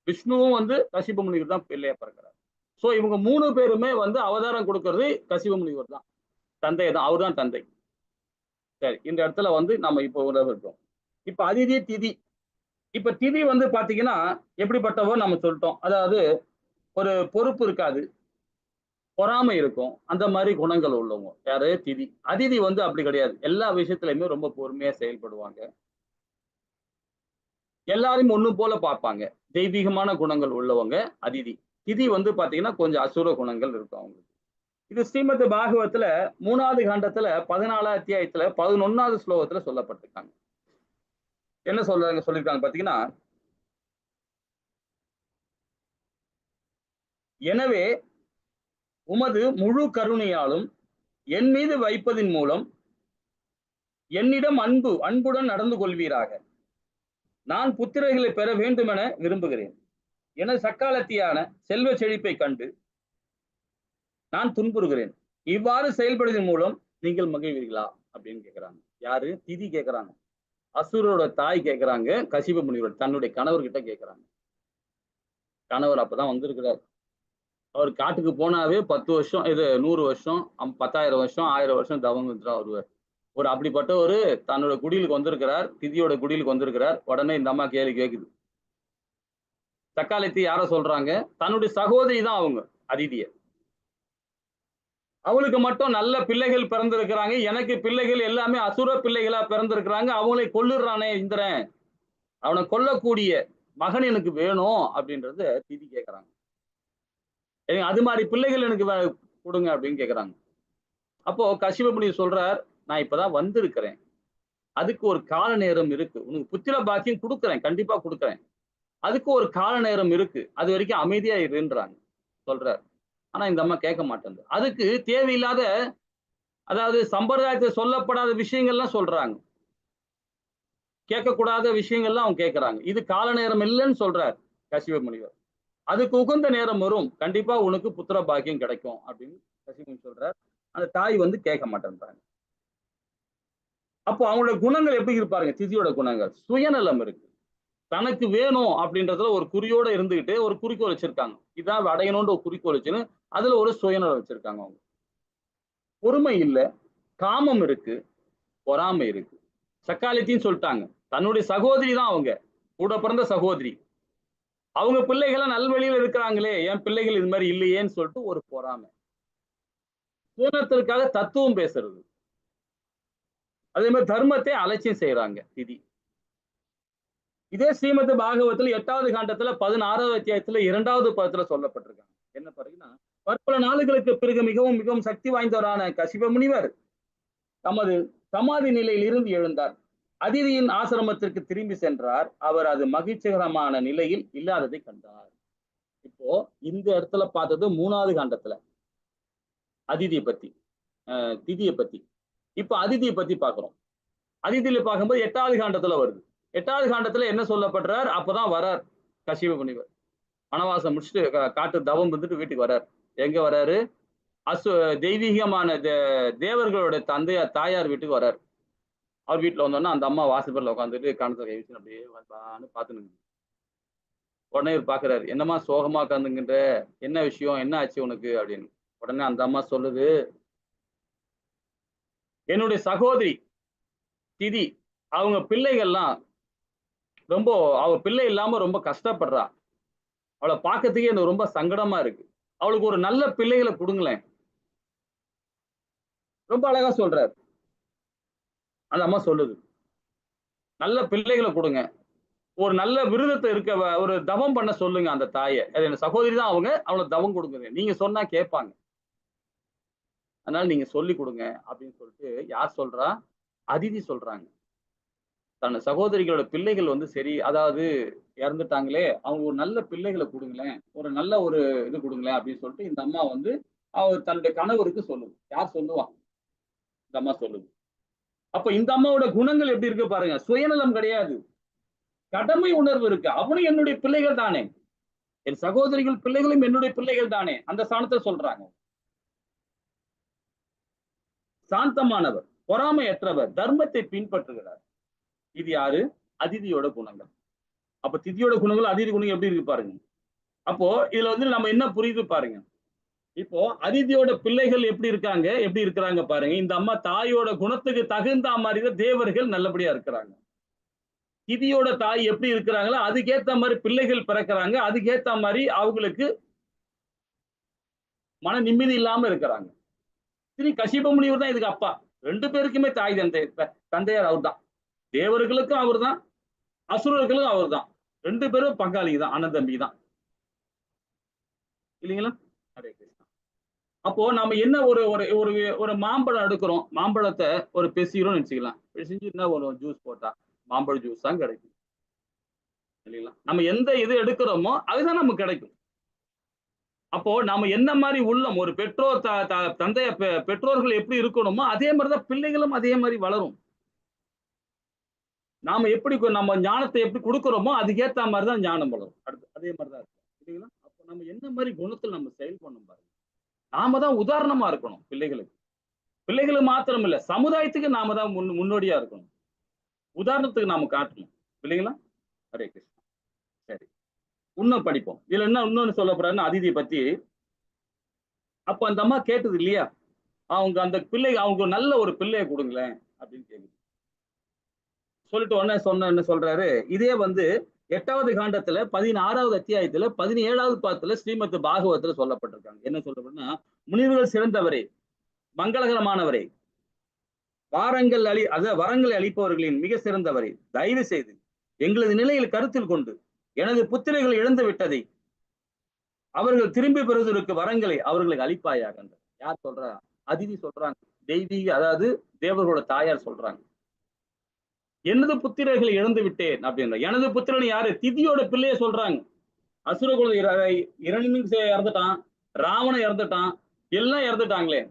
விஷ்ணுவும் வந்து கசிப முனிவர் தான் பிள்ளையா பிறக்கிறார். சோ இவங்க 3 பேருமே வந்து அவதாரம் கொடுக்கறது கசிப முனிவர் தான். தந்தை தான். அவர் தான் தந்தை. சரி, இந்த இடத்துல வந்து நம்ம இப்போ இருக்கோம். இப்ப அதிதி திதி. இப்ப திதி வந்து பாத்தீங்கன்னா எப்படிப்பட்டவோ நம்ம சொல்லிட்டோம். அதாவது ஒரு பொறுப்பு இருக்காது, பொறாமை இருக்கும், அந்த மாதிரி குணங்கள் உள்ளவங்க யாரு? திதி. அதிதி வந்து அப்படி கிடையாது. எல்லா விஷயத்திலுமே ரொம்ப பொறுமையா செயல்படுவாங்க. எல்லாரையும் ஒண்ணு போல பார்ப்பாங்க. தெய்வீகமான குணங்கள் உள்ளவங்க அதிதி. திதி வந்து பாத்தீங்கன்னா கொஞ்சம் அசுர குணங்கள் இருக்கும் அவங்களுக்கு. இது ஸ்ரீமத் பாகவத்துல 3வது காண்டத்துல 14வது அத்தியாயத்துல 11வது ஸ்லோகத்துல சொல்லப்பட்டிருக்காங்க. என்ன சொல்லிருக்காங்க பாத்தீங்கன்னா, எனவே உமது முழு கருணையாலும் என் மீது வைப்பதின் மூலம் என்னிடம் அன்புடன் நடந்து கொள்வீராக. நான் புத்திரர்களை பெற வேண்டும் என விரும்புகிறேன். எனது சக்காலத்தியான செல்வ செழிப்பை கண்டு நான் துன்புறுகிறேன். இவ்வாறு செயல்படுவதன் மூலம் நீங்கள் மகிழ்வீர்களா அப்படின்னு கேட்கிறாங்க. யாரு? திதி கேட்கிறாங்க. அசுரோட தாய் கேட்கிறாங்க. கசிப முனிவர் தன்னுடைய கணவர்கிட்ட கேட்கிறாங்க. கணவர் அப்பதான் வந்திருக்கிறார். அவர் காட்டுக்கு போனாவே 10 வருஷம், இது 100 வருஷம், 10,000 வருஷம், 1000 வருஷம் தவம் வருவார். ஒரு அப்படிப்பட்ட ஒரு தன்னோட குடிலுக்கு வந்திருக்கிறார். திதியோட குடிலுக்கு வந்திருக்கிறார். உடனே இந்த அம்மா கேள்வி கேட்குது. சக்காலத்தி யார சொல்றாங்க? தன்னுடைய சகோதரி தான் அவங்க, அதிதிய. அவளுக்கு மட்டும் நல்ல பிள்ளைகள் பிறந்திருக்கிறாங்க. எனக்கு பிள்ளைகள் எல்லாமே அசுர பிள்ளைகளா பிறந்திருக்கிறாங்க. அவங்களை கொல்லுறானே இந்திரன், அவனை கொல்லக்கூடிய மகன் எனக்கு வேணும் அப்படின்றத திதி கேட்கிறாங்க. அது மாதிரி பிள்ளைகள் எனக்கு கொடுங்க அப்படின்னு கேட்கிறாங்க. அப்போ கசிப முனிவர் சொல்றார், நான் இப்பதான் வந்திருக்கிறேன், அதுக்கு ஒரு கால நேரம் இருக்கு. உனக்கு புத்திர பாக்கியம் கொடுக்குறேன், கண்டிப்பா கொடுக்குறேன். அதுக்கு ஒரு கால நேரம் இருக்கு, அது வரைக்கும் அமைதியா இருன்றாங்க சொல்றார். ஆனா இந்த அம்மா கேட்க மாட்டேங்குது. அதுக்கு தேவையில்லாத, அதாவது சம்பிரதாயத்தை சொல்லப்படாத விஷயங்கள்லாம் சொல்றாங்க. கேட்கக்கூடாத விஷயங்கள்லாம் அவங்க கேட்கிறாங்க. இது கால நேரம் இல்லைன்னு சொல்றார் கசிப முனிவர். அதுக்கு உகந்த நேரம் வரும், கண்டிப்பா உனக்கு புத்திர பாக்கியம் கிடைக்கும் அப்படின்னு கசிப முனிவர் சொல்றார். அந்த தாய் வந்து கேட்க மாட்டேன்றாங்க. அப்போ அவங்களோட குணங்கள் எப்படி இருப்பாருங்க? திதியோட குணங்கள் சுயநலம் இருக்கு. தனக்கு வேணும் அப்படின்றதுல ஒரு குறியோட இருந்துகிட்டு ஒரு குறிக்கோள் வச்சிருக்காங்க. இதான் அடையணும்ன்ற ஒரு குறிக்கோள் வச்சுன்னு அதுல ஒரு சுயநலம் வச்சிருக்காங்க. அவங்க பொறுமை இல்லை, காமம் இருக்கு, பொறாமை இருக்கு. சக்காலத்தின்னு சொல்லிட்டாங்க. தன்னுடைய சகோதரி தான் அவங்க, கூட பிறந்த சகோதரி. அவங்க பிள்ளைகளை நல்வழியில் இருக்கிறாங்களே, என் பிள்ளைகள் இது மாதிரி இல்லையேன்னு சொல்லிட்டு ஒரு பொறாமை. சுயநலத்திற்காக தத்துவம் பேசுறது. அதே மாதிரி தர்மத்தை அலட்சியம் செய்யறாங்க திதி. இதே ஸ்ரீமத் பாகவத்தில் 8வது காண்டத்துல 16வது அத்தியாயத்துல 2வது பதத்துல சொல்லப்பட்டிருக்காங்க. என்ன பாருங்கன்னா, பற்பல நாளுகளுக்கு பிறகு மிகவும் சக்தி வாய்ந்தவரான கசிப முனிவர் தமது சமாதி நிலையில் இருந்து எழுந்தார். அதிதியின் ஆசிரமத்திற்கு திரும்பி சென்றார். அவர் அது மகிழ்ச்சிகரமான நிலையில் இல்லாததை கண்டார். இப்போ இந்த இடத்துல பார்த்தது 3வது காண்டத்துல அதிதியை பத்தி, திதியை பத்தி. இப்ப அதிதியை பத்தி பாக்குறோம். அதிதியில பார்க்கும்போது 8வது காண்டத்துல வருது. 8வது காண்டத்துல என்ன சொல்லப்படுறார்? அப்பதான் வரார் கசிப முனிவர். வனவாசம் முடிச்சுட்டு காட்டு தவம் வந்துட்டு வீட்டுக்கு வர்றார். எங்க வர்றாரு? தெய்வீகமான தேவர்களோட தாயார் வீட்டுக்கு வர்றார். அவர் வீட்டுல வந்தோன்னா அந்த அம்மா வாசப்படில் உட்காந்துட்டு கணத்துல கை வச்சு அப்படியே பார்த்துன்னு. உடனே இவர் பாக்குறாரு, என்னம்மா சோகமா உட்காந்துங்கின்ற, என்ன விஷயம், என்ன ஆச்சு உனக்கு அப்படின்னு. உடனே அந்த அம்மா சொல்லுது, என்னுடைய சகோதரி திதி, அவங்க பிள்ளைகள்லாம் ரொம்ப, அவ பிள்ளை இல்லாம ரொம்ப கஷ்டப்படுறா. அவளை பார்க்கறதுக்கே எனக்கு ரொம்ப சங்கடமா இருக்கு. அவளுக்கு ஒரு நல்ல பிள்ளைகளை கொடுங்களேன். ரொம்ப அழகா சொல்றாரு. அந்த அம்மா சொல்லுது, நல்ல பிள்ளைகளை கொடுங்க, ஒரு நல்ல விருதத்தை இருக்க, ஒரு தவம் பண்ண சொல்லுங்க அந்த தாயை. அது என் சகோதரி தான் அவங்க, அவளை தவம் கொடுங்க, நீங்க சொன்னா கேட்பாங்க, அதனால நீங்க சொல்லி கொடுங்க அப்படின்னு சொல்லிட்டு யார் சொல்றா? அதிதி சொல்றாங்க. தன் சகோதரிகளோட பிள்ளைகள் வந்து சரி, அதாவது இறந்துட்டாங்களே, அவங்க ஒரு நல்ல பிள்ளைகளை கொடுங்களேன், ஒரு நல்ல ஒரு இது கொடுங்களேன் அப்படின்னு சொல்லிட்டு இந்த அம்மா வந்து அவர் தன்னுடைய கணவருக்கு சொல்லுது. யார் சொல்லுவா? இந்த அம்மா சொல்லுது. அப்ப இந்த அம்மாவோட குணங்கள் எப்படி இருக்கு பாருங்க. சுயநலம் கிடையாது, கடமை உணர்வு இருக்கு. அவனும் என்னுடைய பிள்ளைகள் தானே, என் சகோதரிகள் பிள்ளைகளும் என்னுடைய பிள்ளைகள் தானே, அந்த ஸ்தானத்தை சொல்றாங்க. சாந்தமானவர், பொறாமையற்றவர், தர்மத்தை பின்பற்றுகிறார். இது யாரு? அதிதியோட குணங்கள். அப்ப திதியோட குணங்கள் அதிதி குணங்கள் எப்படி இருக்கு பாருங்க. அப்போ இதுல வந்து நம்ம என்ன புரியுது பாருங்க. இப்போ அதிதியோட பிள்ளைகள் எப்படி இருக்காங்க, எப்படி இருக்கிறாங்க பாருங்க. இந்த அம்மா தாயோட குணத்துக்கு தகுந்த மாதிரி தேவர்கள் நல்லபடியா இருக்கிறாங்க. திதியோட தாய் எப்படி இருக்கிறாங்களோ அதுக்கேத்த மாதிரி பிள்ளைகள் பிறக்கிறாங்க. அதுக்கேத்த மாதிரி அவங்களுக்கு மன நிம்மதி இல்லாம இருக்கிறாங்க. சரி, கசிப முனிவர் தான் இதுக்கு அப்பா. 2 பேருக்குமே தாய் தந்தையார் அவர் தான். தேவர்களுக்கும் அவர் தான், அசுரர்களுக்கும் அவர் தான். 2 பேரும் பங்காளி தான், அண்ணன் தம்பி தான், இல்லைங்களா? ஹரே கிருஷ்ணா. அப்போ நம்ம என்ன ஒரு ஒரு ஒரு மாம்பழம் எடுக்கிறோம், மாம்பழத்தை ஒரு பெசிறோம்னு நினைச்சுக்கலாம். பெசிஞ்சுன்னா ஒரு ஜூஸ் போட்டா மாம்பழ ஜூஸ் தான் கிடைக்கும், இல்லைங்களா? நம்ம எந்த இது எடுக்கிறோமோ அதுதான் நமக்கு கிடைக்கும். அப்போ நாம என்ன மாதிரி உள்ளம், ஒரு பெற்றோர் பெற்றோர்கள் எப்படி இருக்கணுமோ அதே மாதிரிதான் பிள்ளைகளும் அதே மாதிரி வளரும். நாம எப்படி நம்ம ஞானத்தை எப்படி கொடுக்குறோமோ அதுக்கேற்ற மாதிரி தான் ஞானம் வளரும். அடுத்து அதே மாதிரிதான் இருக்கும் இல்லைங்களா? அப்போ நம்ம என்ன மாதிரி குணத்தில் நம்ம செயல் பண்ணும் பாருங்க. நாம தான் உதாரணமா இருக்கணும் பிள்ளைகளுக்கு. பிள்ளைகளுக்கு மாத்திரம் இல்ல, சமுதாயத்துக்கு நாம தான் முன்னோடியா இருக்கணும். உதாரணத்துக்கு நாம காட்டணும் இல்லைங்களா? ஹரே கிருஷ்ணா. சரி, இன்னும் படிப்போம். இதுல என்ன இன்னொன்னு சொல்ல போறாருன்னு அதிதியை பத்தி. அப்ப அந்த அம்மா கேட்டது இல்லையா, அவங்க அந்த பிள்ளை அவங்க நல்ல ஒரு பிள்ளையை கொடுங்களேன் அப்படின்னு கேக்குது. சொல்லிட்டு உடனே என்ன சொல்றாரு, இதே 8வது காண்டத்துல 16வது அத்தியாயத்துல 17வது பாத்துல ஸ்ரீமத் பாகவத்துல சொல்லப்பட்டிருக்காங்க. என்ன சொல்லப்படுன்னா, முனிவர்கள் சிறந்தவரே, மங்களகரமானவரே, வரங்களை அளிப்பவர்களின் மிக சிறந்தவரே, தயவு செய்து எங்களது நிலையில் கருத்தில் கொண்டு எனது புத்திரைகள் இழந்து விட்டதை அவர்கள் திரும்பி பெறுவதற்கு வரங்களை அவர்களுக்கு அளிப்பாயாக. யார் சொல்றா? அதிதி சொல்றாங்க. தெய்வீக, அதாவது தேவர்களோட தாயார் சொல்றாங்க. எனது புத்திரர்களை இழந்து விட்டேன் அப்படின்ற. எனது புத்திரன் யாரு? திதியோட பிள்ளைய சொல்றாங்க. அசுரகுல இரண்டு இறந்துட்டான், ராவணன் இறந்துட்டான், எல்லாம் இறந்துட்டாங்களே,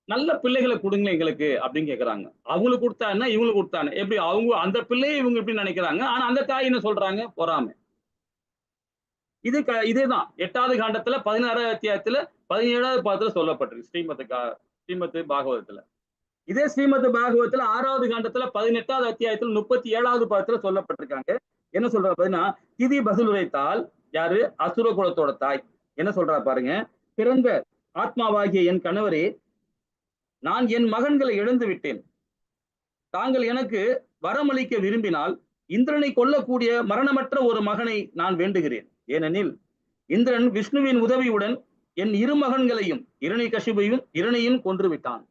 நல்ல பிள்ளைகளை கொடுங்க எங்களுக்கு அப்படின்னு கேக்குறாங்க. அவங்களுக்கு கொடுத்தாங்கன்னா இவங்களுக்கு கொடுத்தானே எப்படி அவங்க அந்த பிள்ளையை இவங்க எப்படி நினைக்கிறாங்க. ஆனா அந்த தாய் என்ன சொல்றாங்க? பொறாமை. இதேதான் 8வது காண்டத்துல 16வது அத்தியாயத்துல 17வது பாகத்துல சொல்லப்பட்டிருக்கு ஸ்ரீமத் பாகவதத்துல. இதே ஸ்ரீமத் பாகவதத்துல 6வது காண்டத்துல 18வது அத்தியாயத்துல 37வது பாகத்துல சொல்லப்பட்டிருக்காங்க. என்ன சொல்றா பாத்தீங்கன்னா, திதி பதில் உரைத்தால் யாரு? அசுர குலத்தோட தாய் என்ன சொல்றா பாருங்க. பிறந்த ஆத்மாவாகிய என் கணவரே, நான் என் மகன்களை இழந்து விட்டேன். தாங்கள் எனக்கு வரமளிக்க விரும்பினால் இந்திரனை கொல்லக்கூடிய மரணமற்ற ஒரு மகனை நான் வேண்டுகிறேன். ஏனெனில் இந்திரன் விஷ்ணுவின் உதவியுடன் என் இரு மகன்களையும் இரணையும் கொன்று விட்டான்.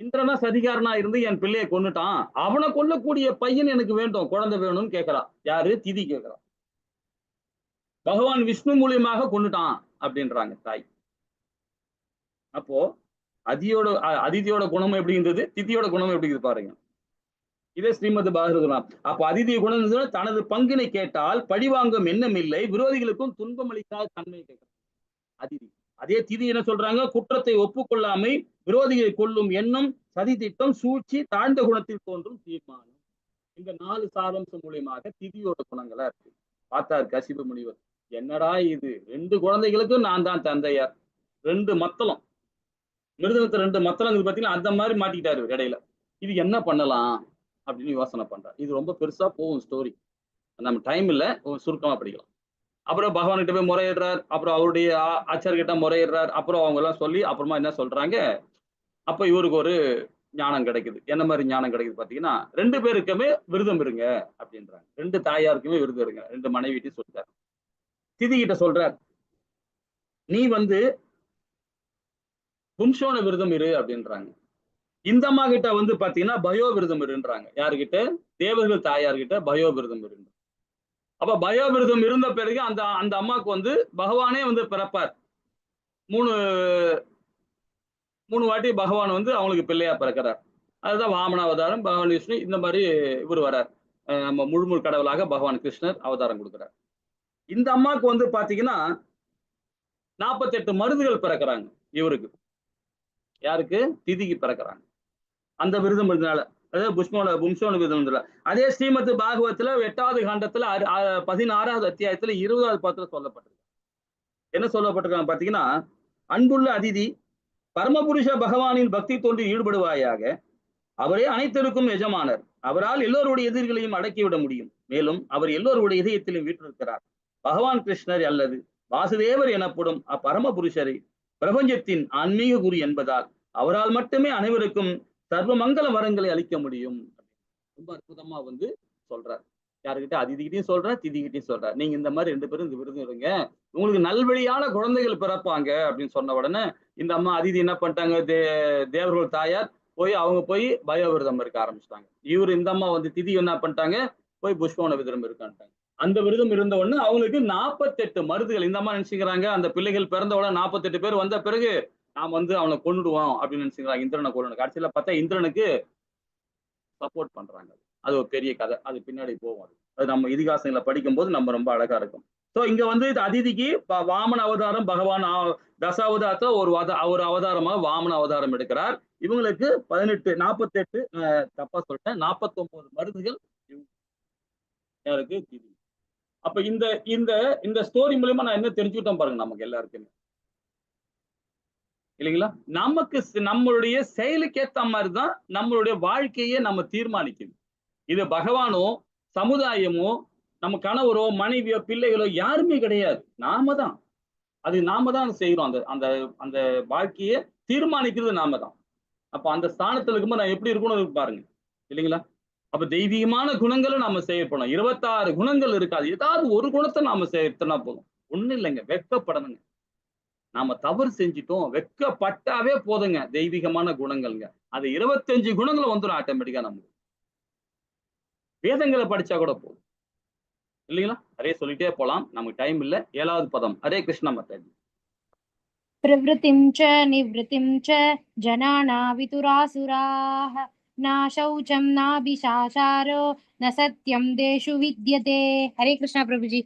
இந்திரனா சதிகாரனா இருந்து என் பிள்ளையை கொன்னுட்டான். அவனை கொல்லக்கூடிய பையன் எனக்கு வேண்டும், குழந்தை வேணும்னு கேட்கிறா. யாரு? திதி கேட்கிறா. பகவான் விஷ்ணு மூலியமாக கொன்னுட்டான் அப்படின்றாங்க தாய். அப்போ அதிதியோட குணம் எப்படி இருந்தது, திதியோட குணம் எப்படி இருக்கு பாருங்க. இதே ஸ்ரீமத் பாகவதம். அப்ப அதிதிய குணம் தனது பங்கினை கேட்டால் பழிவாங்கும் எண்ணம் இல்லை, விரோதிகளுக்கும் துன்பம் அளிக்காத தன்மை கேட்கிறார் அதிதி. அதே திதி என்ன சொல்றாங்க? குற்றத்தை ஒப்புக்கொள்ளாமை, விரோதிகளை கொள்ளும் எண்ணம், சதி திட்டம், சூழ்ச்சி, தாழ்ந்த குணத்தில் தோன்றும் தீர்மானம். இந்த 4 சாரம்சம் மூலியமாக திதியோட குணங்களா இருக்கு. பார்த்தார் கசிப முனிவர், என்னடா இது, 2 குழந்தைகளுக்கும் நான் தான் தந்தையார், 2 மத்தளம் மிருதனத்தை 2 மத்தளங்கள் பார்த்தீங்கன்னா அந்த மாதிரி மாட்டிக்கிட்டாரு இடையில. இது என்ன பண்ணலாம் அப்படின்னு யோசனை பண்றாரு. இது ரொம்ப பெருசா போகும் ஸ்டோரி, நம்ம டைம் இல்ல, சுருக்கமா படிக்கலாம். அப்புறம் பகவான் கிட்ட போய் முறையிடுறார், அப்புறம் அவருடைய ஆச்சார்கிட்ட முறையிடுறார். அப்புறம் அவங்க எல்லாம் சொல்லி அப்புறமா என்ன சொல்றாங்க, அப்ப இவருக்கு ஒரு ஞானம் கிடைக்குது. என்ன மாதிரி ஞானம் கிடைக்குது பாத்தீங்கன்னா, 2 பேருக்குமே விரதம் இருங்க அப்படின்றாங்க. 2 தாயாருக்குமே விரதம் இருங்க, 2 மனைவிட்டையும் சொல்றாரு. திதி கிட்ட சொல்றார், நீ பும்சோன விரதம் இரு அப்படின்றாங்க. இந்த அம்மா கிட்ட பாத்தீங்கன்னா பயோ விரதம் இருன்றாங்க. யாருகிட்ட? தேவர்கள் தாயார்கிட்ட பயோ விரதம் இரு. அப்ப பயோ விரதம் இருந்த பிறகு அந்த அம்மாவுக்கு பகவானே பிறப்பார். 3 வாட்டி பகவான் அவங்களுக்கு பிள்ளையா பிறக்கிறார். அதுதான் வாமன அவதாரம், பகவான் விஷ்ணு, இந்த மாதிரி இவர் வரார். நம்ம முழு கடவுளாக பகவான் கிருஷ்ணர் அவதாரம் கொடுக்கிறார். இந்த அம்மாவுக்கு பாத்தீங்கன்னா 48 மருதுகள் பிறக்கிறாங்க இவருக்கு. யாருக்கு? திதிக்கு பிறக்கிறாங்க. அந்த விரதம் இருந்தனால, அதாவது பும்சோன விரதம் இருந்தனால. அதே ஸ்ரீமத் பாகவத்துல 8வது காண்டத்துல 16வது அத்தியாயத்துல 20வது பாத்துல சொல்லப்பட்டிருக்கு. என்ன சொல்லப்பட்டிருக்காங்க பாத்தீங்கன்னா, அன்புள்ள அதிதி, பரமபுருஷ பகவானின் பக்தி தோன்றி ஈடுபடுவாயாக. அவரே அனைத்திற்கும் எஜமானர். அவரால் எல்லோருடைய எதிரிகளையும் அடக்கிவிட முடியும். மேலும் அவர் எல்லோருடைய இதயத்திலும் வீற்றிருக்கிறார். பகவான் கிருஷ்ணர் அல்லது வாசுதேவர் எனப்படும் அப்பரம புருஷரை பிரபஞ்சத்தின் ஆன்மீக குரு என்பதால் அவரால் மட்டுமே அனைவருக்கும் சர்வ மங்கள வரங்களை அளிக்க முடியும். ரொம்ப அற்புதமா சொல்றார். யாருக்கிட்ட? அதிதிகிட்டையும் சொல்றார், திதிகிட்டையும் சொல்றார். நீங்க இந்த மாதிரி 2 பேரும் இந்த விருது இருங்க, உங்களுக்கு நல்வழியான குழந்தைகள் பிறப்பாங்க அப்படின்னு சொன்ன உடனே இந்த அம்மா அதிதி என்ன பண்ணிட்டாங்க, தேவர்கள் தாயார் அவங்க போய் பயோ விரதம் இருக்க ஆரம்பிச்சிட்டாங்க. இந்த அம்மா திதி என்ன பண்ணிட்டாங்க, போய் புஷ்பவன விரதம் இருக்கான்ட்டாங்க. அந்த விரதம் இருந்த உடனே அவங்களுக்கு 48 மருதுகள். இந்த அம்மா நினைச்சுக்கிறாங்க, அந்த பிள்ளைகள் பிறந்த உடனே 48 பேர் வந்த பிறகு நாம் அவனை கொண்டுடுவோம் அப்படின்னு நினைச்சுக்கிறாங்க. இந்திரனை கொள்ளணும். கடைசியில பார்த்தா இந்திரனுக்கு சப்போர்ட் பண்றாங்க. அது ஒரு பெரிய கதை, அது பின்னாடி போகும். அது நம்ம இதிகாசங்களை படிக்கும் போது நம்ம ரொம்ப அழகா இருக்கும். சோ இங்க வந்து இது அதிதிக்கு வாமன அவதாரம் பகவான் தச அவதாரத்தை ஒரு அவதாரமா வாமன அவதாரம் எடுக்கிறார். இவங்களுக்கு 48 தப்பா சொல்லிட்டேன், 49 மருந்துகள் யாருக்கு திதி. அப்ப இந்த இந்த இந்த ஸ்டோரி மூலமா நான் என்ன தெரிஞ்சுக்கிட்டோம் பாருங்க நமக்கு எல்லாருக்குமே இல்லைங்களா? நமக்கு நம்மளுடைய செயலுக்கு ஏத்த மாதிரிதான் நம்மளுடைய வாழ்க்கையை நம்ம தீர்மானிக்குது. இது பகவானோ சமுதாயமோ நம்ம கணவரோ மனைவியோ பிள்ளைகளோ யாருமே கிடையாது, நாம தான். அது நாம தான் செய்யறோம். அந்த அந்த அந்த வாழ்க்கையை தீர்மானிக்கிறது நாம தான். அப்ப அந்த ஸ்தானத்துல இருக்கும்போது நான் எப்படி இருக்கணும் பாருங்க இல்லைங்களா? அப்ப தெய்வீகமான குணங்களும் நாம செயற்படணும். 26 குணங்கள் இருக்காது, ஏதாவது ஒரு குணத்தை நாம சேர்த்தனா போதும். ஒண்ணு இல்லைங்க, வெட்கப்படணுங்க. நாம தவறு செஞ்சிட்டோம், வெட்கப்பட்டாவே போதுங்க, தெய்வீகமான குணங்கள்ங்க. அது 25 குணங்களும் வந்துடும் ஆட்டோமேட்டிக்கா. நமக்கு வேதங்களை படிச்சா கூட போதும் இல்லைங்களா? அதே சொல்லிட்டே போலாம், நமக்கு டைம் இல்ல. 7வது பதம். ஹரே கிருஷ்ண மாதாஜி. प्रवृत्तिं च निवृत्तिं च जनाना वितुरासुराः न शौचं नाभिशाचारो न सत्यं देषु विद्यते. हरे कृष्णा प्रभुजी.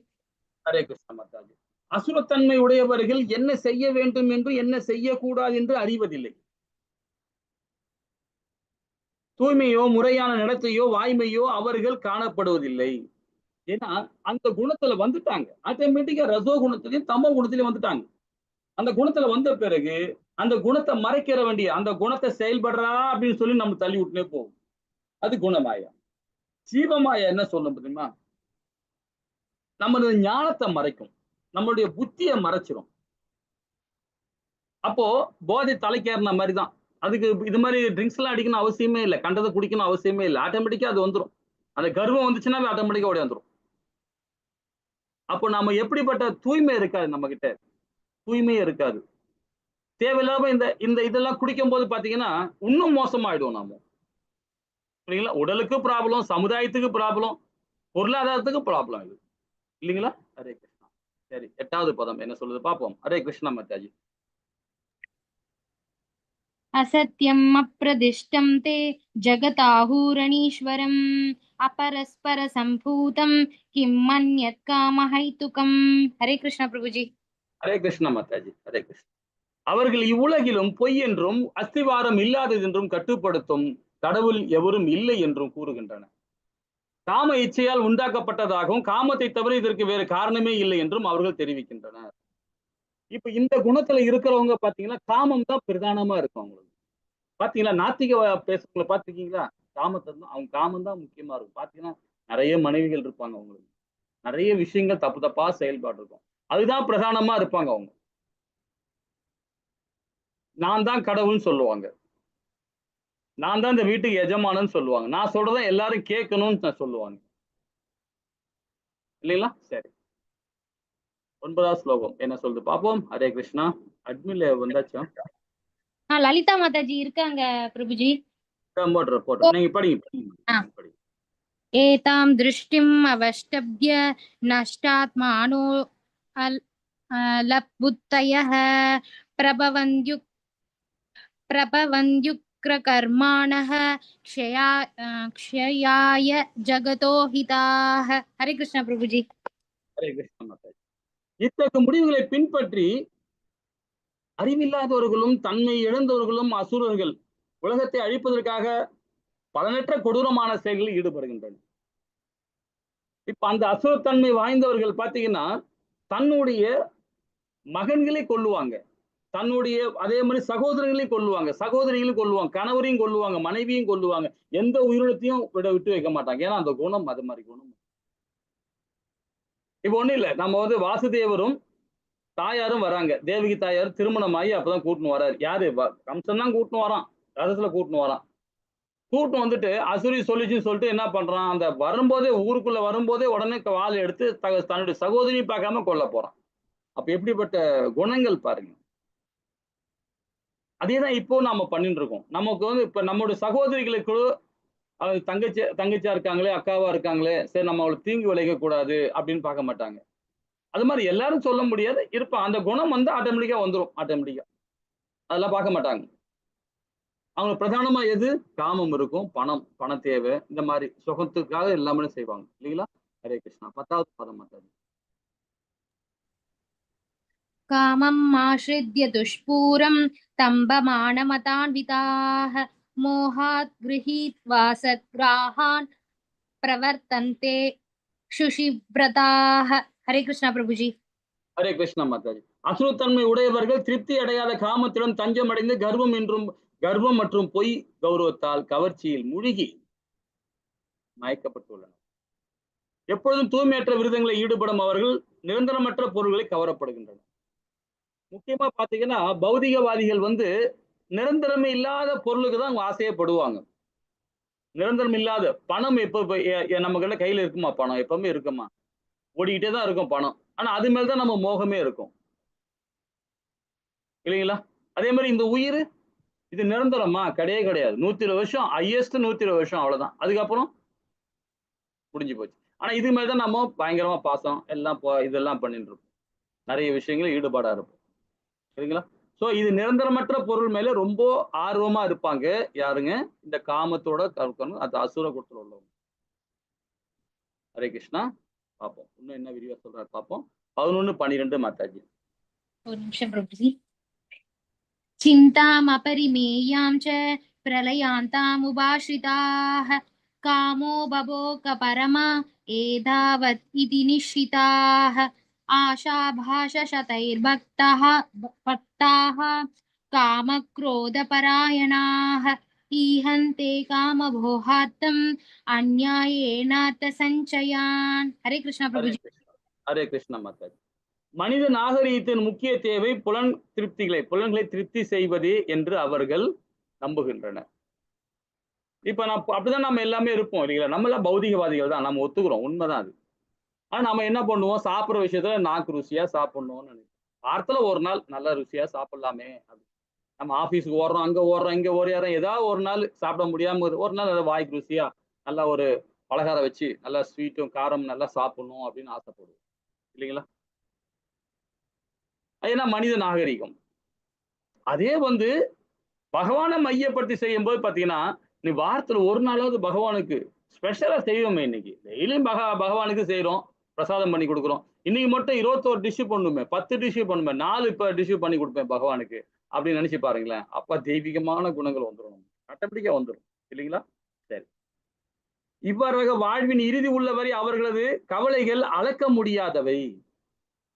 ஹரே கிருஷ்ண மாதாஜி. அசுரத்தன்மை உடையவர்கள் என்ன செய்ய வேண்டும் என்று என்ன செய்யக்கூடாது என்று அறிவதில்லை. தூய்மையோ முறையான நடத்தையோ வாய்மையோ அவர்கள் காணப்படுவதில்லை. ஏன்னா அந்த குணத்துல வந்துட்டாங்க ஆட்டோமேட்டிக்கா. ரசோ குணத்திலையும் தமோ குணத்திலையும் வந்துட்டாங்க. அந்த குணத்துல வந்த பிறகு அந்த குணத்தை மறைக்கிற வேண்டிய, அந்த குணத்தை செயல்படுறா அப்படின்னு சொல்லி நம்ம தள்ளி விட்டுனே போகும். அது குணமாயா. ஜீவமாயா என்ன சொல்லும் தெரியுமா? நம்மளுடைய ஞானத்தை மறைக்கும், நம்மளுடைய புத்தியை மறைச்சிரும். அப்போ போதை தலைக்கேறின மாதிரி தான். அதுக்கு இது மாதிரி ட்ரிங்க்ஸ் எல்லாம் அடிக்கணும் அவசியமே இல்லை, கண்டதை குடிக்கணும் அவசியமே இல்லை, ஆட்டோமேட்டிக்கா அது வந்துடும். அந்த கர்வம் வந்துச்சுன்னா ஆட்டோமேட்டிக்கா ஓடி வந்துடும். அப்போ நம்ம எப்படிப்பட்ட தூய்மை இருக்காது, நம்ம கிட்ட தூய்மையே இருக்காது. தேவையில்லாம இந்த இந்த இதெல்லாம் குடிக்கும் போது பாத்தீங்கன்னா இன்னும் மோசமாயிடும் நாம இல்லைங்களா? உடலுக்கு ப்ராப்ளம், சமுதாயத்துக்கு ப்ராப்ளம், பொருளாதாரத்துக்கு ப்ராப்ளம் இது இல்லைங்களா? ஹரே கிருஷ்ணா. சரி, 8வது பதம் என்ன சொல்லுது பார்ப்போம். ஹரே கிருஷ்ணா மாதாஜி. असत्यम् अप्रदिष्टं ते जगताहूरणीश्वरम् अपरस्पर सम्भूतं किं मन्यत् कामहैतुकम्. हरे कृष्णा प्रभुजी. ஹரே கிருஷ்ணா மாதாஜி. ஹரே கிருஷ்ணா. அவர்கள் இவ்வுலகிலும் பொய் என்றும் அஸ்திவாரம் இல்லாதது என்றும் கட்டுப்படுத்தும் கடவுள் எவரும் இல்லை என்றும் கூறுகின்றனர். காம இச்சையால் உண்டாக்கப்பட்டதாகவும் காமத்தை தவிர இதற்கு வேறு காரணமே இல்லை என்றும் அவர்கள் தெரிவிக்கின்றனர். இப்ப இந்த குணத்துல இருக்கிறவங்க பாத்தீங்கன்னா காமம் தான் பிரதானமா இருக்கும் அவங்களுக்கு. பாத்தீங்களா, நாத்திக பேசுறவங்களை பாத்திருக்கீங்களா? காமத்தை தான், அவங்க காமம் தான் முக்கியமா இருக்கும். பாத்தீங்கன்னா நிறைய மனைவிகள் இருப்பாங்க அவங்களுக்கு, நிறைய விஷயங்கள் தப்பு தப்பா செயல்பாடு இருக்கும், அதுதான் பிரதானமா இருப்பாங்க அவங்க. நான் தான் கடவுள்னு சொல்லுவாங்க, நான் தான் இந்த வீட்டுக்கு எஜமானன்னு சொல்லுவாங்க, நான் சொல்றதை எல்லாரும் கேட்கணும்னு சொல்லுவாங்க இல்லைங்களா? சரி, 9வது ஸ்லோகம் என்ன சொல்லுது பாப்போம். ஹரே கிருஷ்ணா. அட்மின்ல வந்தாச்சா? லலிதா மாதாஜி இருக்காங்க பிரபுஜி. போடுறோம், நீங்க படிங்க. एतां दृष्टिम् अवष्टभ्य नष्टात्मानो लब्धुतयः प्रभवन्त्युग्रकर्माणः क्षयाय जगतो हिताः. हरे कृष्णा प्रभुजी. ஹரே கிருஷ்ணா மாதாஜி. இத்தகைய முடிவுகளை பின்பற்றி அறிவில்லாதவர்களும் தன்மை இழந்தவர்களும் அசுரர்கள் உலகத்தை அழிப்பதற்காக பலனற்ற கொடூரமான செயல்களில் ஈடுபடுகின்றனர். இப்ப அந்த அசுரத்தன்மை வாய்ந்தவர்கள் பாத்தீங்கன்னா தன்னுடைய மகன்களை கொல்லுவாங்க, தன்னுடைய அதே மாதிரி சகோதரர்களையும் கொல்லுவாங்க, சகோதரிகளையும் கொல்லுவாங்க, கணவரையும் கொல்லுவாங்க, மனைவியும் கொல்லுவாங்க, எந்த உயிரினத்தையும் விட்டு வைக்க மாட்டாங்க. ஏன்னா அந்த குணம் அது மாதிரி குணம். இப்ப ஒண்ணு இல்ல, நம்ம வந்து வாசுதேவரும் தாயாரும் வராங்க, தேவகி தாயார் திருமணமாகி அப்பதான் கூட்டின்னு வராரு. யாரு? கம்சன் தான் கூட்டின்னு வரான், ரதத்துல கூட்டின்னு வரான். கூட்டம் வந்துட்டு அசுரி சொல்லிச்சுன்னு சொல்லிட்டு என்ன பண்றான், அந்த வரும்போதே ஊருக்குள்ள வரும்போதே உடனே வாள் எடுத்து தன்னுடைய சகோதரியை பார்க்காம கொல்ல போறான். அப்ப எப்படிப்பட்ட குணங்கள் பாருங்க. அதேதான் இப்போ நாம பண்ணிட்டு இருக்கோம். நமக்கு வந்து இப்ப நம்மளுடைய சகோதரிகளுக்கு தங்கச்சியா இருக்காங்களே, அக்காவா இருக்காங்களே, சரி நம்ம அவளுக்கு தீங்கு விளைவிக்க கூடாது அப்படின்னு பார்க்க மாட்டாங்க. அது மாதிரி எல்லாரும் சொல்ல முடியாது, இருப்பான். அந்த குணம் வந்து ஆட்டோமேட்டிக்கா வந்துடும், ஆட்டோமேட்டிக்கா அதெல்லாம் பார்க்க மாட்டாங்க. அவங்க பிரதானமா எது? காமம் இருக்கும், பண தேவை, இந்த மாதிரி சுகத்துக்காக எல்லாமே செய்வாங்க இல்லைங்களா? ஹரே கிருஷ்ணா. 10வது பதம் மாதாஜி. कामम् आश्रित्य दुष्पूरं तम्बमानमतान्विताः मोहात् गृहीत्वा सद्ग्राहान् प्रवर्तन्ते शुचिव्रताः. हरे कृष्णा प्रभु जी. ஹரே கிருஷ்ணா மாதாஜி. அசுரத்தன்மை உடையவர்கள் திருப்தி அடையாத காமத்திடம் தஞ்சம் அடைந்து கர்வம் மற்றும் பொய் கௌரவத்தால் கவர்ச்சியில் மூழ்கி மயக்கப்பட்டுள்ளனர். எப்பொழுதும் தூய்மையற்ற விருதங்களில் ஈடுபடும் அவர்கள் நிரந்தரமற்ற பொருள்களை கவரப்படுகின்றனர். முக்கியமா பாத்தீங்கன்னா பௌதிகவாதிகள் நிரந்தரமே இல்லாத பொருளுக்கு தான் அவங்க ஆசையப்படுவாங்க. நிரந்தரம் இல்லாத பணம் நம்ம கிட்ட கையில இருக்குமா? பணம் எப்பவுமே இருக்குமா? ஓடிக்கிட்டே தான் இருக்கும் பணம். ஆனா அது மேலதான் நம்ம மோகமே இருக்கும் இல்லைங்களா? அதே மாதிரி இந்த உயிர் இது நிரந்தரமா? கிடையவே கிடையாது. 120 வருஷம், ஹையஸ்ட் 120 வருஷம், அவ்வளவுதான். அதுக்கப்புறம் முடிஞ்சு போச்சு. ஆனா இது மாதிரிதான் நம்ம பயங்கரமா பாசம் எல்லாம் இதெல்லாம் பண்ணிட்டு இருப்போம். நிறைய விஷயங்கள் ஈடுபாடா இருப்போம் சரிங்களா? சோ இது நிரந்தரமற்ற பொருள் மேல ரொம்ப ஆர்வமா இருப்பாங்க. யாருங்க? இந்த காமத்தோட அது அசுர குணத்துல உள்ளவங்க. ஹரே கிருஷ்ணா. பார்ப்போம் இன்னும் என்ன விரிவா சொல்றாரு பார்ப்போம். 11-12 மாதாஜி. ஒரு நிமிஷம் பிரபுஜி. चिन्तामपरिमेयां च प्रलयान्तामुपाश्रिताः कामो बभोकपरमा एतावत् इति निश्चिताः आशाभाषशतैर्भक्ताः कामक्रोधपरायणाः ईहन्ते कामभोहार्थम् अन्यायेनार्थसञ्चयान्. हरे कृष्णा प्रभुजी. हरे कृष्णा माताजी. மனித நாகரீகத்தின் முக்கிய தேவை புலன்களை திருப்தி செய்வதே என்று அவர்கள் நம்புகின்றனர். இப்ப அப்படிதான் நம்ம எல்லாமே இருப்போம் இல்லைங்களா? நம்ம எல்லாம் பௌதிகவாதிகள் தான், நம்ம ஒத்துக்கிறோம், உண்மைதான் அது. ஆனா நம்ம என்ன பண்ணுவோம்? சாப்பிடுற விஷயத்துல நாக்கு ருசியா சாப்பிடணும்னு நினைப்போம். வாரத்துல ஒரு நாள் நல்ல ருசியா சாப்பிடலாமே அப்படி. நம்ம ஆபீஸுக்கு ஓடுறோம், அங்க ஓடுறோம், இங்க ஓடியாரோம், ஏதாவது ஒரு நாள் சாப்பிட முடியாம ஒரு நாள் நல்லா வாய்க்கு ருசியா நல்லா ஒரு பலகாரம் வச்சு நல்லா ஸ்வீட்டும் காரம் நல்லா சாப்பிடணும் அப்படின்னு ஆசைப்படுவோம் இல்லைங்களா? ஏன்னா மனித நாகரிகம். அதே பகவானை மையப்படுத்தி செய்யும் போது பாத்தீங்கன்னா, நீ வாரத்துல ஒரு நாளாவது பகவானுக்கு ஸ்பெஷலா செய்வோமே. இன்னைக்கு டெய்லியும் பகவானுக்கு செய்யறோம், பிரசாதம் பண்ணி கொடுக்குறோம். இன்னைக்கு மட்டும் 21 டிஷ் பண்ணுமே, 10 டிஷ் பண்ணுமே, 4 டிஷ் பண்ணி கொடுப்பேன் பகவானுக்கு அப்படின்னு நினைச்சு பாருங்களேன். அப்ப தெய்வீகமான குணங்கள் வந்துடும், ஆட்டோமேட்டிக்கா வந்துடும் இல்லைங்களா? சரி. இவ்வாறாக வாழ்வின் இறுதி உள்ளவரை அவர்களது கவலைகள் அளக்க முடியாதவை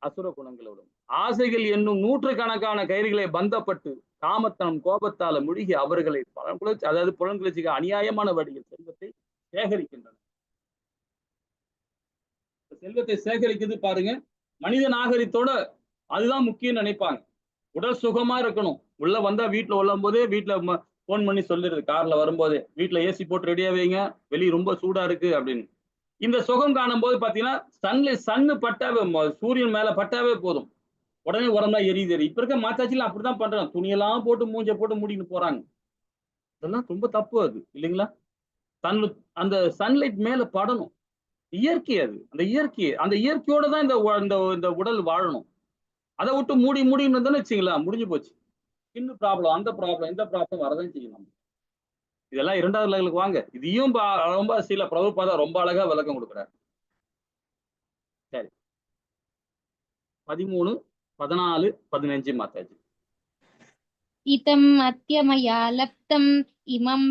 அசுர குணங்களோடும் ஆசைகள் என்னும் நூற்றுக்கணக்கான கயிறுகளை பந்தப்பட்டு காமத்தனம் கோபத்தால முழுகி அவர்களை புலன்கிளர்ச்சிக்கு அநியாயமான வழியில் செல்வத்தை சேகரிக்கின்றனர். செல்வத்தை சேகரிக்கிறது பாருங்க, மனித நாகரிகத்தோட அதுதான் முக்கியம் நினைப்பாங்க. உடல் சுகமா இருக்கணும். உள்ள வந்தா வீட்டுல உள்ளம் போதே வீட்டுல போன் பண்ணி சொல்லிடுது, கார்ல வரும்போதே வீட்டுல ஏசி போட்டு ரெடியா வைங்க, வெளியே ரொம்ப சூடா இருக்கு அப்படின்னு. இந்த சுகம் காணும் போது பாத்தீங்கன்னா சன்னு பட்டாவே, சூரியன் மேல பட்டாவே போதும், உடனே உடம்புல எரியுது. இப்ப இருக்க மாத்தாச்சில அப்படிதான் பண்றாங்க, துணியெல்லாம் போட்டு மூஞ்ச போட்டு மூடின்னு போறாங்க. அதெல்லாம் ரொம்ப தப்பு அது இல்லைங்களா? அந்த சன்லைட் மேல படணும். இயற்கை அது, அந்த இயற்கையோட தான் இந்த உடல் வாழணும். அதை விட்டு மூடின்னு தானே வச்சுங்களா, முடிஞ்சு போச்சு. இன்னும் ப்ராப்ளம், அந்த ப்ராப்ளம், இந்த ப்ராப்ளம் வரதான் செய்யணும். இதெல்லாம் 2வது லெவலுக்கு வாங்க. இதையும் ரொம்ப சில பிரபுபாதா ரொம்ப அழகா விளக்கம் கொடுக்குறாரு. சரி, 13, 14, 15 மாதாஜி. இதம் அத்யமயா லப்தம் இமம்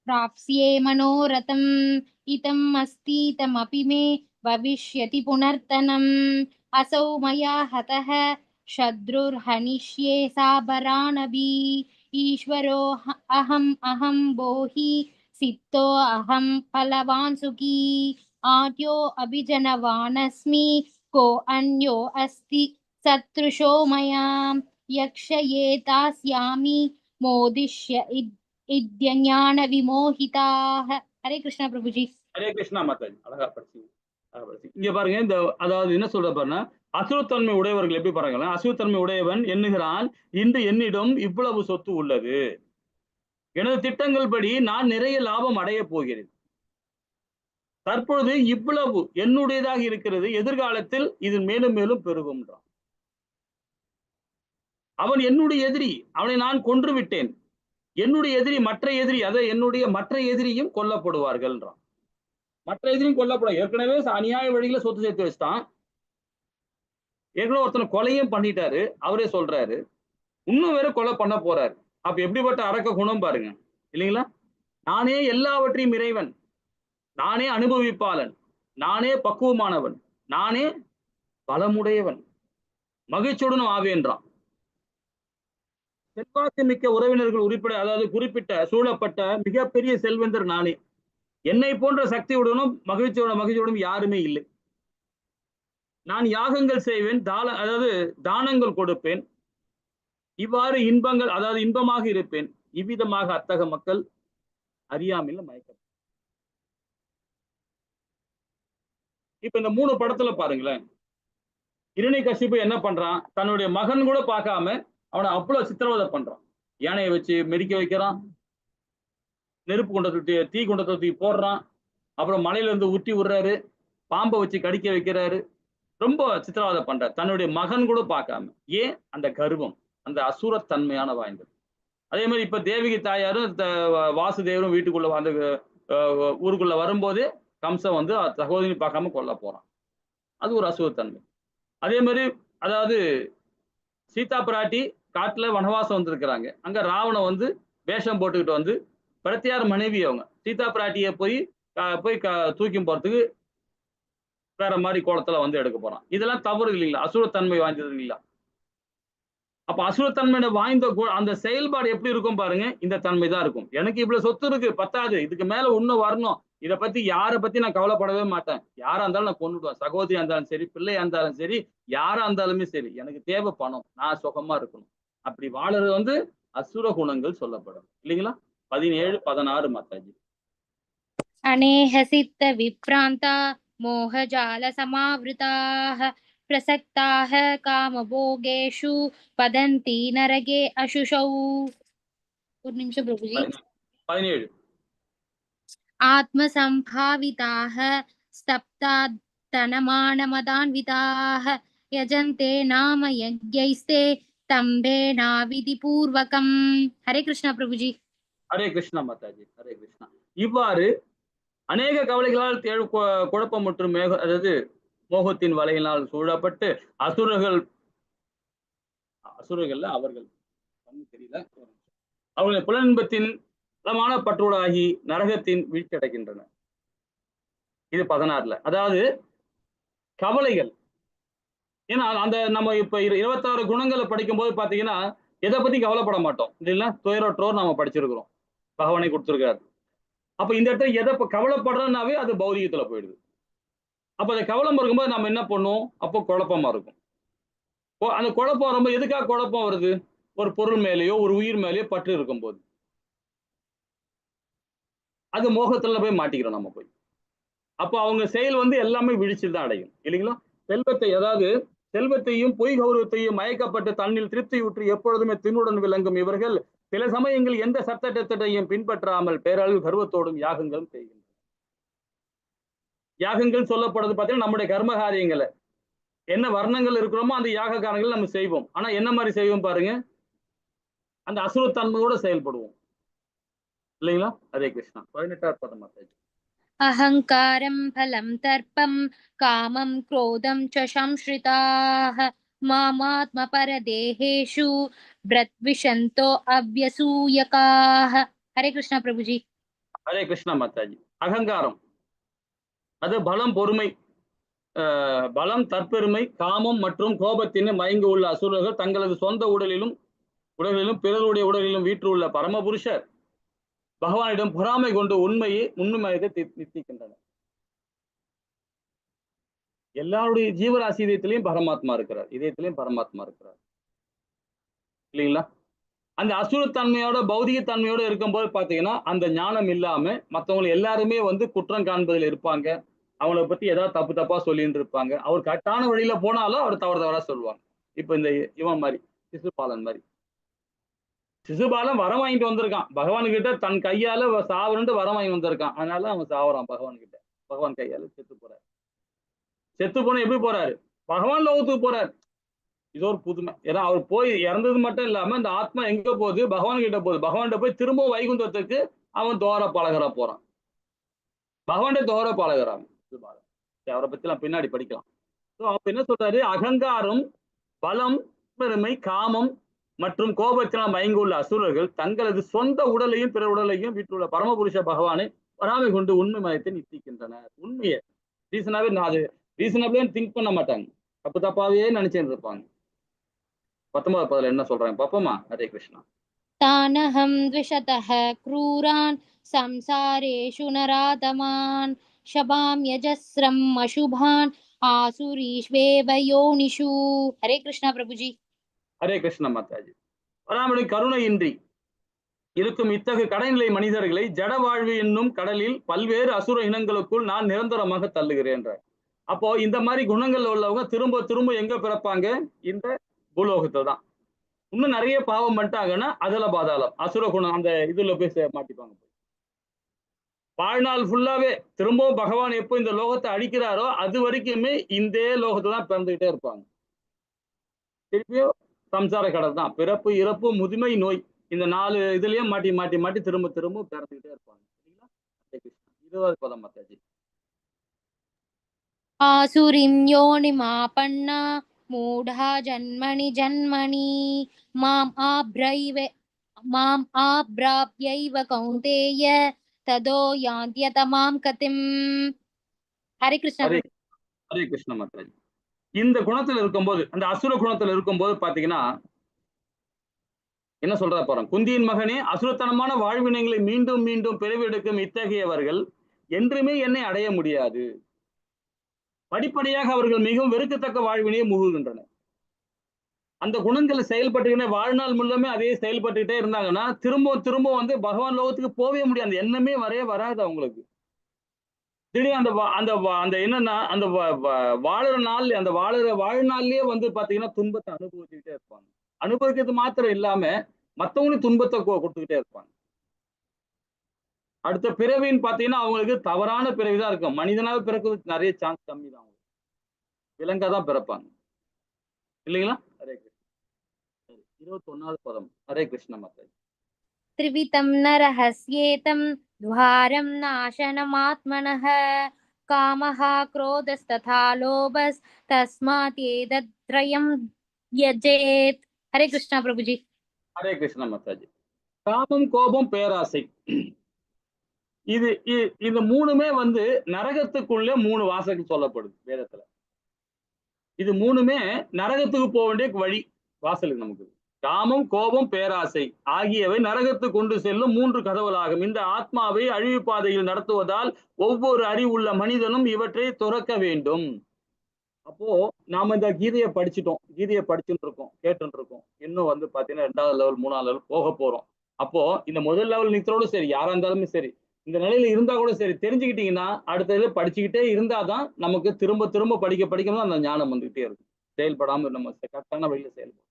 प्राप्स्ये मनोरथम् इतम् अस्तीतमपि मे भविष्यति पुनर्तनम् असौ मया हतः शत्रुर्हनिष्ये साबरानबी ईश्वरो अहं बोहि सिद्धो अहं फलवान् सुखी आद्यो अभिजनवानस्मि को अन्यो अस्ति सदृशो मया यक्षये तास्यामि मोदिष्य ஞான விமோகிதாக. ஹரே கிருஷ்ணா பிரபுஜி. ஹரே கிருஷ்ணா மாதாஜி. அழகா படிச்சீங்க. இங்க பாருங்க, இந்த அதாவது என்ன சொல்ற பாருன்னா, அசுரத்தன்மை உடையவர்கள் எப்படி பாருங்களா? அசுரத்தன்மை உடையவன் எண்ணுகிறான், இன்று என்னிடம் இவ்வளவு சொத்து உள்ளது, எனது திட்டங்கள் படி நான் நிறைய லாபம் அடைய போகிறேன், தற்பொழுது இவ்வளவு என்னுடையதாக இருக்கிறது, எதிர்காலத்தில் இது மேலும் மேலும் பெருகும்ன்றான். அவன் என்னுடைய எதிரி, அவனை நான் கொன்று விட்டேன், என்னுடைய எதிரி மற்ற எதிரி, அதை என்னுடைய மற்ற எதிரியும் கொல்லப்படுவார்கள். மற்ற எதிரியும் கொல்லப்படும். ஏற்கனவே அநியாய வழியில சொத்து சேர்த்து வச்சுட்டான், ஏற்கனவே ஒருத்தனை கொலையும் பண்ணிட்டாரு, அவரே சொல்றாரு. இன்னும் வேற கொலை பண்ண போறாரு. அப்ப எப்படிப்பட்ட அரக்க குணம் பாருங்க, இல்லைங்களா? நானே எல்லாவற்றையும் இறைவன், நானே அனுபவிப்பாளன், நானே பக்குவமானவன், நானே பலமுடையவன், மகிழ்ச்சியுடன் ஆவேன்றான். செல்வாக்கு மிக்க உறவினர்கள் அதாவது குறிப்பிட்ட சூழப்பட்ட மிகப்பெரிய செல்வந்தர் நானே. என்னை போன்ற சக்தியுடனும் மகிழ்ச்சியோடும் யாருமே இல்லை. நான் யாகங்கள் செய்வேன், அதாவது தானங்கள் கொடுப்பேன், இவ்வாறு இன்பங்கள் அதாவது இன்பமாக இருப்பேன். இவ்விதமாக அத்தக மக்கள் அறியாமையில மயக்கம். இப்ப இந்த 3 படத்துல பாருங்களேன், இரணிகசிபு என்ன பண்றான்? தன்னுடைய மகன் கூட பார்க்காம அவனை அவ்வளவு சித்திரவதை பண்றான். யானையை வச்சு மெதிக்க வைக்கிறான், நெருப்பு குண்டத்தை தீ குண்டத்தை தூக்கி போடுறான், அப்புறம் மலையில இருந்து உருட்டி விடுறாரு, பாம்பை வச்சு கடிக்க வைக்கிறாரு, ரொம்ப சித்திரவதை பண்றாரு. தன்னுடைய மகன் கூட பார்க்காம. ஏன்? அந்த கர்வம், அந்த அசுரத்தன்மையான வாய்ந்தது. அதே மாதிரி இப்ப தேவகி தாயாரும் வாசுதேவரும் வீட்டுக்குள்ள அந்த ஊருக்குள்ள வரும்போது கம்சன் வந்து சகோதரி பார்க்காம கொல்ல போறான். அது ஒரு அசுரத்தன்மை. அதே மாதிரி அதாவது சீதா பிராட்டி காட்டுல வனவாசம் வந்திருக்கிறாங்க. அங்க ராவணன் வந்து வேஷம் போட்டுக்கிட்டு வந்து பிரத்தியார் மனைவி அவங்க சீதா பிராட்டியை போய் தூக்கி போறதுக்கு வேற மாதிரி கோலத்துல வந்து எடுக்க போறான். இதெல்லாம் தவறு இல்லைங்களா? அசுரத்தன்மை வாய்ந்தது இல்லைங்களா? அப்ப அசுரத்தன்மை வாய்ந்த அந்த செயல்பாடு எப்படி இருக்கும் பாருங்க. இந்த தன்மை தான் இருக்கும். எனக்கு இவ்வளவு சொத்து இருக்கு, பத்தாது, இதுக்கு மேல இன்னும் வரணும், இதை பத்தி யாரை பத்தி நான் கவலைப்படவே மாட்டேன், யாரா இருந்தாலும் நான் கொண்டுடுவேன், சகோதரியா இருந்தாலும் சரி, பிள்ளையா இருந்தாலும் சரி, யாரா இருந்தாலுமே சரி, எனக்கு தேவை பணம், நான் சுகமா இருக்கணும். அப்படி வாழறது வந்து அசுர குணங்கள் சொல்லப்படும் இல்லைங்களா? 17, 16 மாதாஜி. அநேக சித்த விப்ராந்தா மோகஜால சமாவிருதாः பிரசக்தாः காமபோகேஷு பதந்தி நரகே அசுஷௌ. ஒரு நிமிஷம் பிரபுஜி. 17. ஆத்மசம்பாவிதாः ஸ்தப்தாத்தனமானமதான்விதாः யஜந்தே நாம யஜ்ஞைஸ்தே தம்பேனா விதிபூர்வகம். ஹரே கிருஷ்ணா பிரபுஜி. ஹரே கிருஷ்ணா மாதாஜி. ஹரே கிருஷ்ணா. இவ்வாறு அநேக கவலைகளால் குழப்பம் மற்றும் அதாவது மோகத்தின் வலையினால் சூழப்பட்டு அசுரர்கள் அவர்கள் தெரியல அவர்களை புலன்பத்தின் பலமான பற்றுடாகி நரகத்தின் வீழ்ச்சி அடைகின்றனர். இது 16ல. அதாவது கவலைகள். ஏன்னா அந்த நம்ம இப்ப 26 குணங்களை படிக்கும் போது பாத்தீங்கன்னா எதை பத்தி கவலைப்பட மாட்டோம் இல்லைங்களா? துயரற்றோர் நாம படிச்சிருக்கிறோம், பகவானை கொடுத்திருக்காரு. அப்ப இந்த இடத்துல எதை கவலைப்படுறோம்னாவே அது பௌதிகத்துல போயிடுது. அப்ப அந்த கவலை இருக்கும்போது நம்ம என்ன பண்ணுவோம்? அப்போ குழப்பமா இருக்கும். அந்த குழப்பம் வரும்போது எதுக்காக குழப்பம் வருது? ஒரு பொருள் மேலேயோ ஒரு உயிர் மேலேயோ பற்று இருக்கும் போது அது மோகத்துல போய் மாட்டிக்கிறோம் நம்ம போய். அப்போ அவங்க செயல் வந்து எல்லாமே விழிச்சில் தான் அடையும் இல்லைங்களா? செல்வத்தை அதாவது செல்வத்தையும் பொய் கௌரவத்தையும் மயக்கப்பட்டு தன்னில் திருப்தியுற்று எப்பொழுதுமே தின்னுடன் விளங்கும் இவர்கள் சில சமயங்கள் எந்த சட்டத்தையும் பின்பற்றாமல் பேரளவு கர்வத்தோடும் யாகங்களும் செய்கின்றனர். யாகங்கள் சொல்லப்படுறது பார்த்தீங்கன்னா நம்முடைய கர்ம காரியங்களை என்ன வர்ணங்கள் இருக்கிறோமோ அந்த யாக காரியங்கள் நம்ம செய்வோம். ஆனா என்ன மாதிரி செய்வோம் பாருங்க, அந்த அசுரத்தன்மையோட செயல்படுவோம் இல்லைங்களா? ஹரே கிருஷ்ணா. 18வது பதம் மாதாஜி. அஹங்காரம் பலம் தர்ப்பம் காமம் क्रोधं च संश्रिताः மாமாத்ம பரதேஹேஷு பிரத்விஷந்தோ அவ்யசூயகாः. ஹரே கிருஷ்ணா பிரபுஜி. ஹரே கிருஷ்ணா மாதாஜி. அகங்காரம் அது பலம், பொறுமை, பலம், தற்பெருமை, காமம் மற்றும் கோபத்தின் மயங்கி உள்ள அசுரர்கள் தங்களது சொந்த உடலிலும் பிறருடைய உடலிலும் வீற்றுள்ள பரமபுருஷர் பகவானிடம் பொறாமை கொண்டு உண்மையை நித்திக்கின்றனர். எல்லாருடைய ஜீவராசி இதயத்திலையும் பரமாத்மா இருக்கிறார், இல்லைங்களா? அந்த அசுரத்தன்மையோட பௌதிகத்தன்மையோட இருக்கும்போது பாத்தீங்கன்னா அந்த ஞானம் இல்லாம மற்றவங்க எல்லாருமே வந்து குற்றம் காண்பதில் இருப்பாங்க, அவங்கள பத்தி ஏதாவது தப்பா சொல்லிட்டு இருப்பாங்க. அவர் கரெக்டான வழியில போனாலும் அவர் தவறா சொல்லுவாங்க. இப்ப இந்த இவன் மாதிரி சிசுபாலன் மாதிரி, சிசுபாலன் வரம் வாங்கிட்டு வந்திருக்கான் பகவான் கிட்ட, தன் கையால சாவரண்டு வரம் வாங்கி வந்திருக்கான். அதனால அவன் சாவறான் பகவான் கிட்ட. பகவான் கையால செத்து போறாரு. செத்து போன எப்படி போறாரு? பகவான் லோகத்துக்கு போறாரு. இது ஒரு புதுமை. ஏன்னா அவர் போய் இறந்தது மட்டும் இல்லாம இந்த ஆத்மா எங்க போகுது? பகவான் கிட்ட போகுது. பகவான் போய் திரும்ப வைகுந்தத்துக்கு அவன் தோர பழகரா போறான். பகவான் தோர பழகிறான். அவரை பத்தி எல்லாம் பின்னாடி படிக்கலாம். அப்ப என்ன சொல்றாரு, அகங்காரம், பலம், பெருமை, காமம் மற்றும் கோபத்தினால் மயங்குள்ள அசுரர்கள் தங்களது சொந்த உடலையும் பிற உடலையும் வீட்டுள்ள பரமபுருஷ பகவானை வராமை கொண்டு உண்மை மயத்தை நித்திக்கின்றனர். உண்மையை ரீசனபிளே திங்க் பண்ண மாட்டாங்க, தப்பு தப்பாவே நினைச்சுட்டு இருப்பாங்க. 19 பதில் என்ன சொல்றாங்க பாப்போமா? ஹரே கிருஷ்ணா. तानहं द्विषतः क्रूरान् संसारेषु नराधमान् शबाम्यजस्रम् अशुभान् आसुरीष्वेव योनिषु. हरे कृष्णा प्रभुजी. ஹரே கிருஷ்ணா மாதாஜி. வராமனுடைய கருணையின்றி இருக்கும் இத்தகைய கடைநிலை மனிதர்களை ஜட வாழ்வு என்னும் கடலில் பல்வேறு அசுர இனங்களுக்குள் நான் நிரந்தரமாக தள்ளுகிறேன். அப்போ இந்த மாதிரி குணங்கள் உள்ளவங்க திரும்ப திரும்ப எங்க பிறப்பாங்க? இந்த பூலோகத்துல தான். இன்னும் நிறைய பாவம் பண்ணிட்டாங்கன்னா அதுல பாதாளம் அசுர குணம் அந்த இதுல போய் மாட்டிப்பாங்க. வாழ்நாள் ஃபுல்லாவே திரும்பவும் பகவான் எப்போ இந்த லோகத்தை அழிக்கிறாரோ அது வரைக்குமே இந்த லோகத்தை தான் பிறந்துகிட்டே இருப்பாங்க. திருப்பியும் சம்சார கடல் தான், பிறப்பு, இறப்பு, முதுமை, நோய், இந்த 4 இதுலயும் மாட்டி மாட்டி மாட்டி திரும்ப திரும்ப பிறந்துகிட்டே இருப்பாங்க. சரிங்களா? 20வது பதம் மாதாஜி. आसुरीं योनिमापन्ना मूढा जन्मनि जन्मनि माम् आभ्राप्यैव कौन्तेय तदो यान्त्यतमां गतिम्. हरे कृष्ण. ஹரே கிருஷ்ண மாதாஜி. இந்த குணத்துல இருக்கும்போது, அந்த அசுர குணத்துல இருக்கும்போது பாத்தீங்கன்னா என்ன சொல்ற பாருங்க, குந்தியின் மகனே, அசுரத்தனமான வாழ்வினங்களை மீண்டும் மீண்டும் பிறவெடுக்கும் இத்தகையவர்கள் என்றுமே என்னை அடைய முடியாது. படிப்படியாக அவர்கள் மிகவும் வெறுக்கத்தக்க வாழ்வினையே முகுகின்றனர். அந்த குணங்களை செயல்பட்டுக்கிட்டே வாழ்நாள் முழுமே அதே செயல்பட்டுக்கிட்டே இருந்தாங்கன்னா திரும்ப திரும்ப வந்து பகவான் லோகத்துக்கு போகவே முடியாது. அந்த எண்ணமே வராது அவங்களுக்கு. திடீர்னு அந்த என்னன்னா அந்த வாழுற நாள், அந்த வாழ்நாள்லயே வந்து பாத்தீங்கன்னா துன்பத்தை அனுபவிச்சுக்கிட்டே இருப்பாங்க. அனுபவிக்கிறது மாத்திரம் இல்லாம மத்தவங்களுக்கு துன்பத்தை கொடுத்துக்கிட்டே இருப்பாங்க. அடுத்த பிறவின்னு பாத்தீங்கன்னா அவங்களுக்கு தவறான பிறவிதான் இருக்கும். மனிதனாக பிறக்கிறதுக்கு நிறைய சான்ஸ் கம்மி தான். விலங்காதான் பிறப்பாங்க இல்லைங்களா? ஹரே கிருஷ்ணா. 21வது பதம். ஹரே கிருஷ்ண மாதாஜி. त्रिवितं नरहस्येतं द्वारं नाशनमात्मनः कामः क्रोधस्तथा लोभस्तस्मात् एतत्त्रयं यजेत्. हरे कृष्णा प्रभुजी. ஹரே கிருஷ்ண மாதாஜி. காமம், கோபம், பேராசை, இது மூணுமே வந்து நரகத்துக்குள்ள 3 வாசகம் சொல்லப்படுது வேதத்துல. இது மூணுமே நரகத்துக்கு போக வேண்டிய வழி, வாசலுக்கு. நமக்கு காமம், கோபம், பேராசை ஆகியவை நரகத்துக்கு கொண்டு செல்லும் 3 கதவுகளாகும். இந்த ஆத்மாவை அழிவு பாதையில் நடத்துவதால் ஒவ்வொரு அறிவுள்ள மனிதனும் இவற்றை துறக்க வேண்டும். அப்போ நாம இந்த கீதையை படிச்சுட்டு இருக்கோம், கேட்டு இருக்கோம். இன்னும் வந்து பாத்தீங்கன்னா 2வது லெவல் 3வது லெவல் போக போறோம். அப்போ இந்த முதல் லெவல் நிக்கிறோட சரி, யாரா இருந்தாலுமே சரி, இந்த நிலையில இருந்தா கூட சரி, தெரிஞ்சுக்கிட்டீங்கன்னா அடுத்த இதில் படிச்சுக்கிட்டே இருந்தாதான் நமக்கு திரும்ப திரும்ப படிக்கணும் அந்த ஞானம் வந்துகிட்டே இருக்கும். செயல்படாம நம்ம கரெக்டான வழியில செயல்படும்.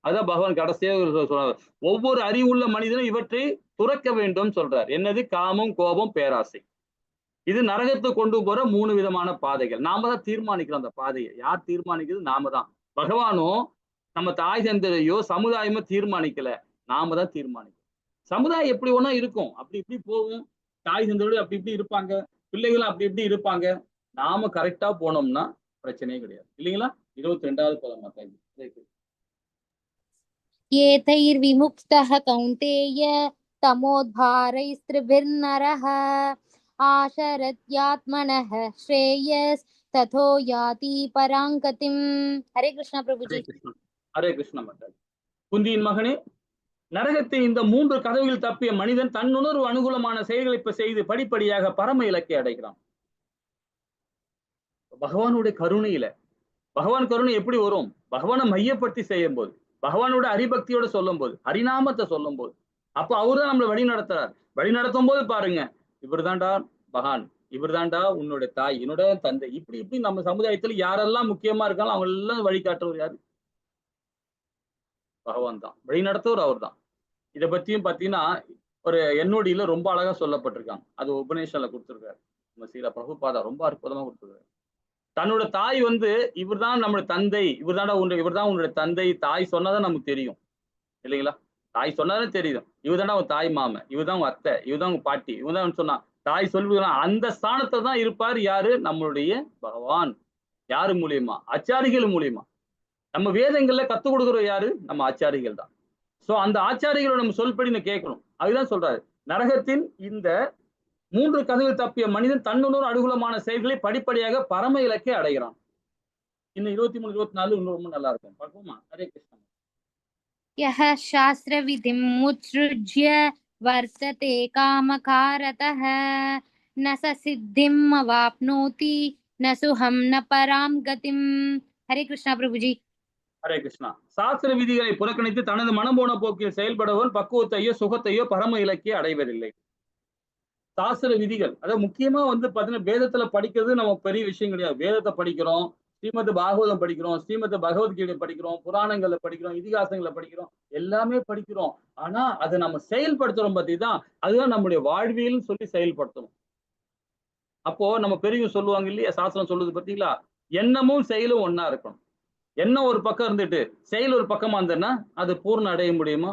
அதான் பகவான் கடைசியாக சொல்றாரு, ஒவ்வொரு அறிவுள்ள மனிதனும் இவற்றை துறக்க வேண்டும் சொல்றார். என்னது? காமம், கோபம், பேராசை. இது நரகத்துக்கு கொண்டு போற 3 விதமான பாதைகள். நாம தான் தீர்மானிக்கிறோம் அந்த பாதையை. யார் தீர்மானிக்கிறது? நாம தான். பகவானும் நம்ம தாய் தந்தையோ சமுதாயமோ தீர்மானிக்கல, நாம தான் தீர்மானிக்கிறோம். சமுதாயம் எப்படி ஒண்ணா இருக்கும், அப்படி இப்படி போகும். தாய் தந்தையோடு அப்படி இப்படி இருப்பாங்க, பிள்ளைகளும் அப்படி இப்படி இருப்பாங்க. நாம கரெக்டா போனோம்னா பிரச்சனையே கிடையாது இல்லைங்களா? 22வது பதம் மாதாஜி. एतैर्विमुक्तः कौन्तेय तमोद्भारैस्त्रिभिर्नरः आशरत्यात्मनः श्रेयस् तथो याति परां गतिम्. हरे कृष्णा प्रभुजी. हरे कृष्णा माताजी. குந்தியின் மகனே, நரகத்தின் இந்த 3 கதவுகள் தப்பிய மனிதன் தன்னுணர்வு அனுகூலமான செயல்களை செய்து படிப்படியாக பரம இலக்கை அடைகிறான். பகவானுடைய கருணையில. பகவான் கருணை எப்படி வரும்? பகவானை மையப்படுத்தி செய்யும் போது, பகவானோட ஹரிபக்தியோட சொல்லும் போது, ஹரிநாமத்தை சொல்லும் போது, அப்போ அவர்தான் நம்மளை வழி நடத்துறார். வழி நடத்தும் போது பாருங்க, இவர் தாண்டா பகவான், இவர் தாண்டா உன்னுடைய தாய், என்னோட தந்தை, இப்படி நம்ம சமுதாயத்துல யாரெல்லாம் முக்கியமா இருக்காங்களோ அவங்க எல்லாம் வழிகாட்டுறவர் யாரு? பகவான் தான். வழி நடத்துவர் அவர் தான். இதை பத்தியும் பாத்தீங்கன்னா ஒரு என்னோடியில ரொம்ப அழகா சொல்லப்பட்டிருக்காங்க. அது உபநேஷன்ல கொடுத்துருக்காரு நம்ம ஸ்ரீல பிரபுபாதா, ரொம்ப அற்புதமா கொடுத்துருக்காரு. தன்னோட தாய் வந்து இவர் தான் நம்மளுடைய தந்தை, இவர் தான் உன்னுடைய தந்தை. தாய் சொன்னாதான் நமக்கு தெரியும் இல்லைங்களா? தாய் சொன்னாதான் தெரியும். இவர் தாண்டா உன் தாய் மாமன், இவர் தான் உங்க அத்தை, இவர் தான் உங்க பாட்டி, இவர் தான் சொன்னா. தாய் சொல்லுவாங்க. அந்த ஸ்தானத்தை தான் இருப்பார் யாரு? நம்மளுடைய பகவான். யாரு மூலியமா? ஆச்சாரிகள் மூலியமா. நம்ம வேதங்கள்ல கத்துக் கொடுக்குற யாரு? நம்ம ஆச்சாரிகள் தான். சோ அந்த ஆச்சாரிகளோட நம்ம சொல்படி கேட்கணும். அதுதான் சொல்றாரு. நரகத்தின் இந்த 3 கதவு தப்பிய மனிதன் தன்னுணர்வு அனுகூலமான செயல்களை படிப்படியாக பரம இலக்கை அடைகிறான். இன்னும் 23, 24 இன்னும் ரொம்ப நல்லா இருக்கும். பார்ப்போமா? ஹரே கிருஷ்ணா. यः शास्त्रविधिम् उत्सृज्य वर्तते कामकारतः न स सिद्धिम् अवाप्नोति न सुहं न परां गतिम्. हरे कृष्णा प्रभु जी. ஹரே கிருஷ்ணா. சாஸ்திர விதிகளை புறக்கணித்து தனது மனம் போன போக்கில் செயல்படுவன் பக்குவத்தையோ சுகத்தையோ பரம இலக்கிய அடைவதில்லை. சாஸ்திர விதிகள் அதாவது முக்கியமா பாத்தீங்கன்னா வேதத்துல படிக்கிறது நம்ம பெரிய விஷயம் கிடையாது. வேதத்தை படிக்கிறோம், ஸ்ரீமத் பாகவதம் படிக்கிறோம், ஸ்ரீமத் பகவத்கீதை படிக்கிறோம், புராணங்களை படிக்கிறோம், இதிகாசங்களை படிக்கிறோம், எல்லாமே படிக்கிறோம். ஆனா அதை நம்ம செயல்படுத்துறோம் பத்திதான், அதுதான் நம்முடைய வாழ்வியல்னு சொல்லி செயல்படுத்தணும். அப்போ நம்ம பெரியவங்க சொல்லுவாங்க இல்லையா, சாஸ்திரம் சொல்லுது பார்த்தீங்களா, எண்ணமும் செயலும் ஒன்னா இருக்கணும். எண்ணம் ஒரு பக்கம் இருந்துட்டு செயல் ஒரு பக்கமா இருந்ததுன்னா அது பூர்ணம் அடைய முடியுமா?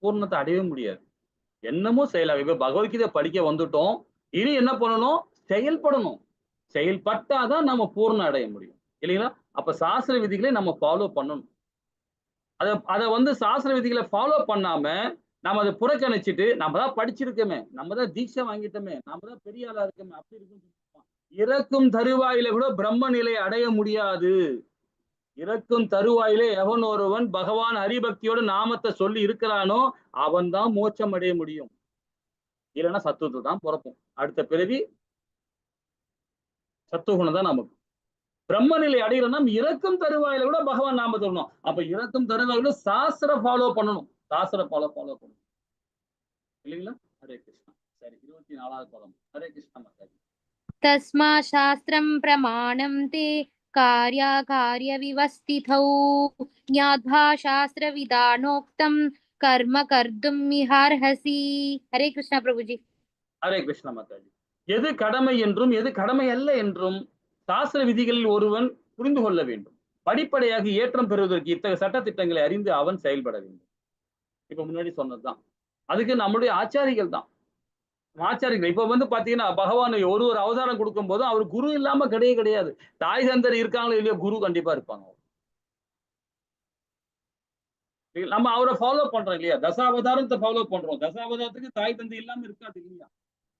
பூர்ணத்தை அடையவே முடியாது. எண்ணமும் செயலாக. இப்ப பகவத்கீதை படிக்க வந்துட்டோம், இனி என்ன பண்ணணும்? செயல்படணும். செயல்பட்டாதான் நம்ம பூர்ணம் அடைய முடியும் இல்லைங்களா? அப்ப சாஸ்திர விதிகளை நம்ம ஃபாலோ பண்ணணும். அதை சாஸ்திர விதிகளை ஃபாலோ பண்ணாம நம்ம அதை புறக்கணிச்சுட்டு நம்ம தான் படிச்சிருக்கோமே, நம்ம தான் தீட்சை வாங்கிட்டோமே, நம்ம தான் பெரிய ஆளா இருக்கோமே, அப்படி இருக்கும். இறக்கும் தருவாயில கூட பிரம்ம நிலை அடைய முடியாது. இறக்கும் தருவாயிலே எவன் ஒருவன் பகவான் ஹரிபக்தியோட நாமத்தை சொல்லி இருக்கிறானோ அவன் தான் மோட்சம் அடைய முடியும். இல்லைன்னா சத்துவத்தை தான் பிறப்போம். அடுத்த பிறவி சத்துவகுணம் தான் நமக்கு. பிரம்ம நிலை அடைகிறோம்னா இறக்கும் தருவாயில கூட பகவான் நாம சொல்லணும். அப்ப இறக்கும் தருவாயில சாஸ்திர ஃபாலோ பண்ணணும். சாஸ்திர ஃபாலோ பண்ணணும் இல்லைங்களா? ஹரே கிருஷ்ணா. சரி, 24வது பதம். ஹரே கிருஷ்ணா. சரி. तस्मा शास्त्रं प्रमाणं ते कार्याकार्य विवस्थितौ ज्ञात्वा शास्त्रविधानोक्तं कर्म कर्तुम् इहार्हसि. हरे कृष्णा प्रभु जी. ஹரே கிருஷ்ணா மாதாஜி. எது கடமை என்றும் எது கடமை அல்ல என்றும் சாஸ்திர விதிகளில் ஒருவன் புரிந்து கொள்ள வேண்டும். படிப்படியாக ஏற்றம் பெறுவதற்கு இத்தகைய சட்ட திட்டங்களை அறிந்து அவன் செயல்பட வேண்டும். இப்ப முன்னாடி சொன்னதுதான். அதுக்கு நம்மளுடைய ஆச்சாரிகள் தான். ஆச்சாரிகள் இப்ப பாத்தீங்கன்னா பகவான் ஒரு அவதாரம் கொடுக்கும் போது அவர் குரு இல்லாம கிடையாது. தாய் தந்தர் இருக்காங்களோ இல்லையோ குரு கண்டிப்பா இருப்பாங்க. நம்ம அவரை ஃபாலோ பண்றோம் இல்லையா? தசாவதாரத்தை ஃபாலோ பண்றோம். தசாவதாரத்துக்கு தாய் தந்தை இல்லாம இருக்காது இல்லையா?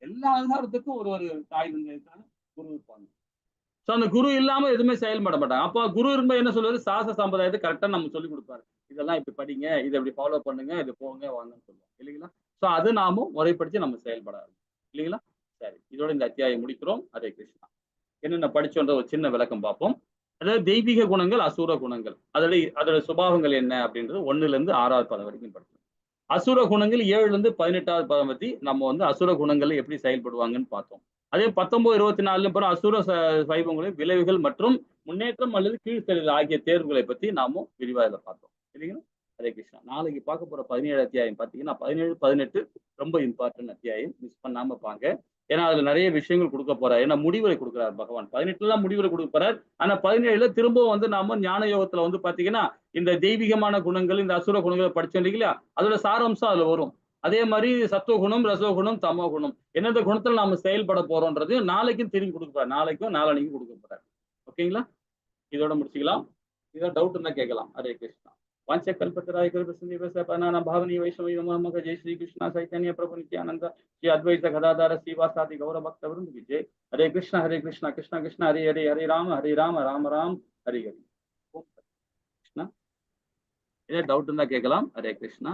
எல்லா அவதாரத்துக்கும் ஒரு தாய் தந்தை இருக்காங்க, குரு இருப்பாங்க. சோ அந்த குரு இல்லாம எதுவுமே செயல்பட மாட்டாங்க. அப்ப குரு இருக்கும்போது என்ன சொல்லுவாரு? சாஸ்திர சம்பிரதாயத்தை கரெக்டா நம்ம சொல்லி கொடுப்பாரு. இதெல்லாம் இப்படி படிங்க, இதை இப்படி ஃபாலோ பண்ணுங்க, இது போங்க வாங்கன்னு சொல்லுவோம் இல்லைங்களா? சோ அது நாமும் முறைப்படுத்தி நம்ம செயல்படாது இல்லைங்களா? சரி, இதோட இந்த அத்தியாயம் முடிக்கிறோம். ஹரே கிருஷ்ணா. என்னென்ன படிச்சோன்ற ஒரு சின்ன விளக்கம் பார்ப்போம். அதாவது தெய்வீக குணங்கள், அசுர குணங்கள், அதோட சுபாவங்கள் என்ன அப்படின்றது 1ல இருந்து 6வது பதம் வரைக்கும் படிச்சோம். அசுர குணங்கள் 7ல இருந்து 18வது பதம் பத்தி நம்ம அசுர குணங்கள் எப்படி செயல்படுவாங்கன்னு பார்த்தோம். அதே 19, 24 அசுர சைவங்களின் விளைவுகள் மற்றும் முன்னேற்றம் அல்லது கீழ்த்தெழுதல் ஆகிய தேர்வுகளை பத்தி நாமும் விரிவாக பார்த்தோம் இல்லைங்களா? ஹரே கிருஷ்ணா. நாளைக்கு பார்க்க போற 17 அத்தியாயம் பார்த்தீங்கன்னா 17, 18 ரொம்ப இம்பார்ட்டன்ட் அத்தியாயம். மிஸ் பண்ணாம பாங்க. ஏன்னா அதுல நிறைய விஷயங்கள் கொடுக்க போறாரு. ஏன்னா முடிவுரை கொடுக்குறாரு பகவான். 18 தான் முடிவுரை கொடுக்க போறார். ஆனா 17ல திரும்பவும் நாம ஞான யோகத்துல பாத்தீங்கன்னா இந்த தெய்வீகமான குணங்கள், இந்த அசுர குணங்களை படிச்சோம் இல்லைங்களா? அதோட சாராம்சம் அதுல வரும். அதே மாதிரி சத்துவகுணம், ரசோகுணம், தமோ குணம், எந்தெந்த குணத்துல நாம செயல்பட போறோம்ன்றது நாளைக்கும் திரும்பி கொடுக்க போறாரு. நாளைக்கும் நாளானைக்கும் கொடுக்க போறாரு. ஓகேங்களா? இதோட முடிச்சுக்கலாம். இதோட டவுட் இருந்தா கேட்கலாம். ஹரே கிருஷ்ணா. वांछकल्पतराय भावनी वैष्णवी नमः। जय श्री कृष्ण चैतन्य प्रभु नित्यानंद श्री अद्वैत गदाधर श्रीवासादि गौर भक्त वृंद की जय। हरे कृष्ण कृष्ण कृष्ण हरे हरे, हरे राम राम राम हरे हरे। कृष्णा, इधर डाउट केकलाम। हरे कृष्णा।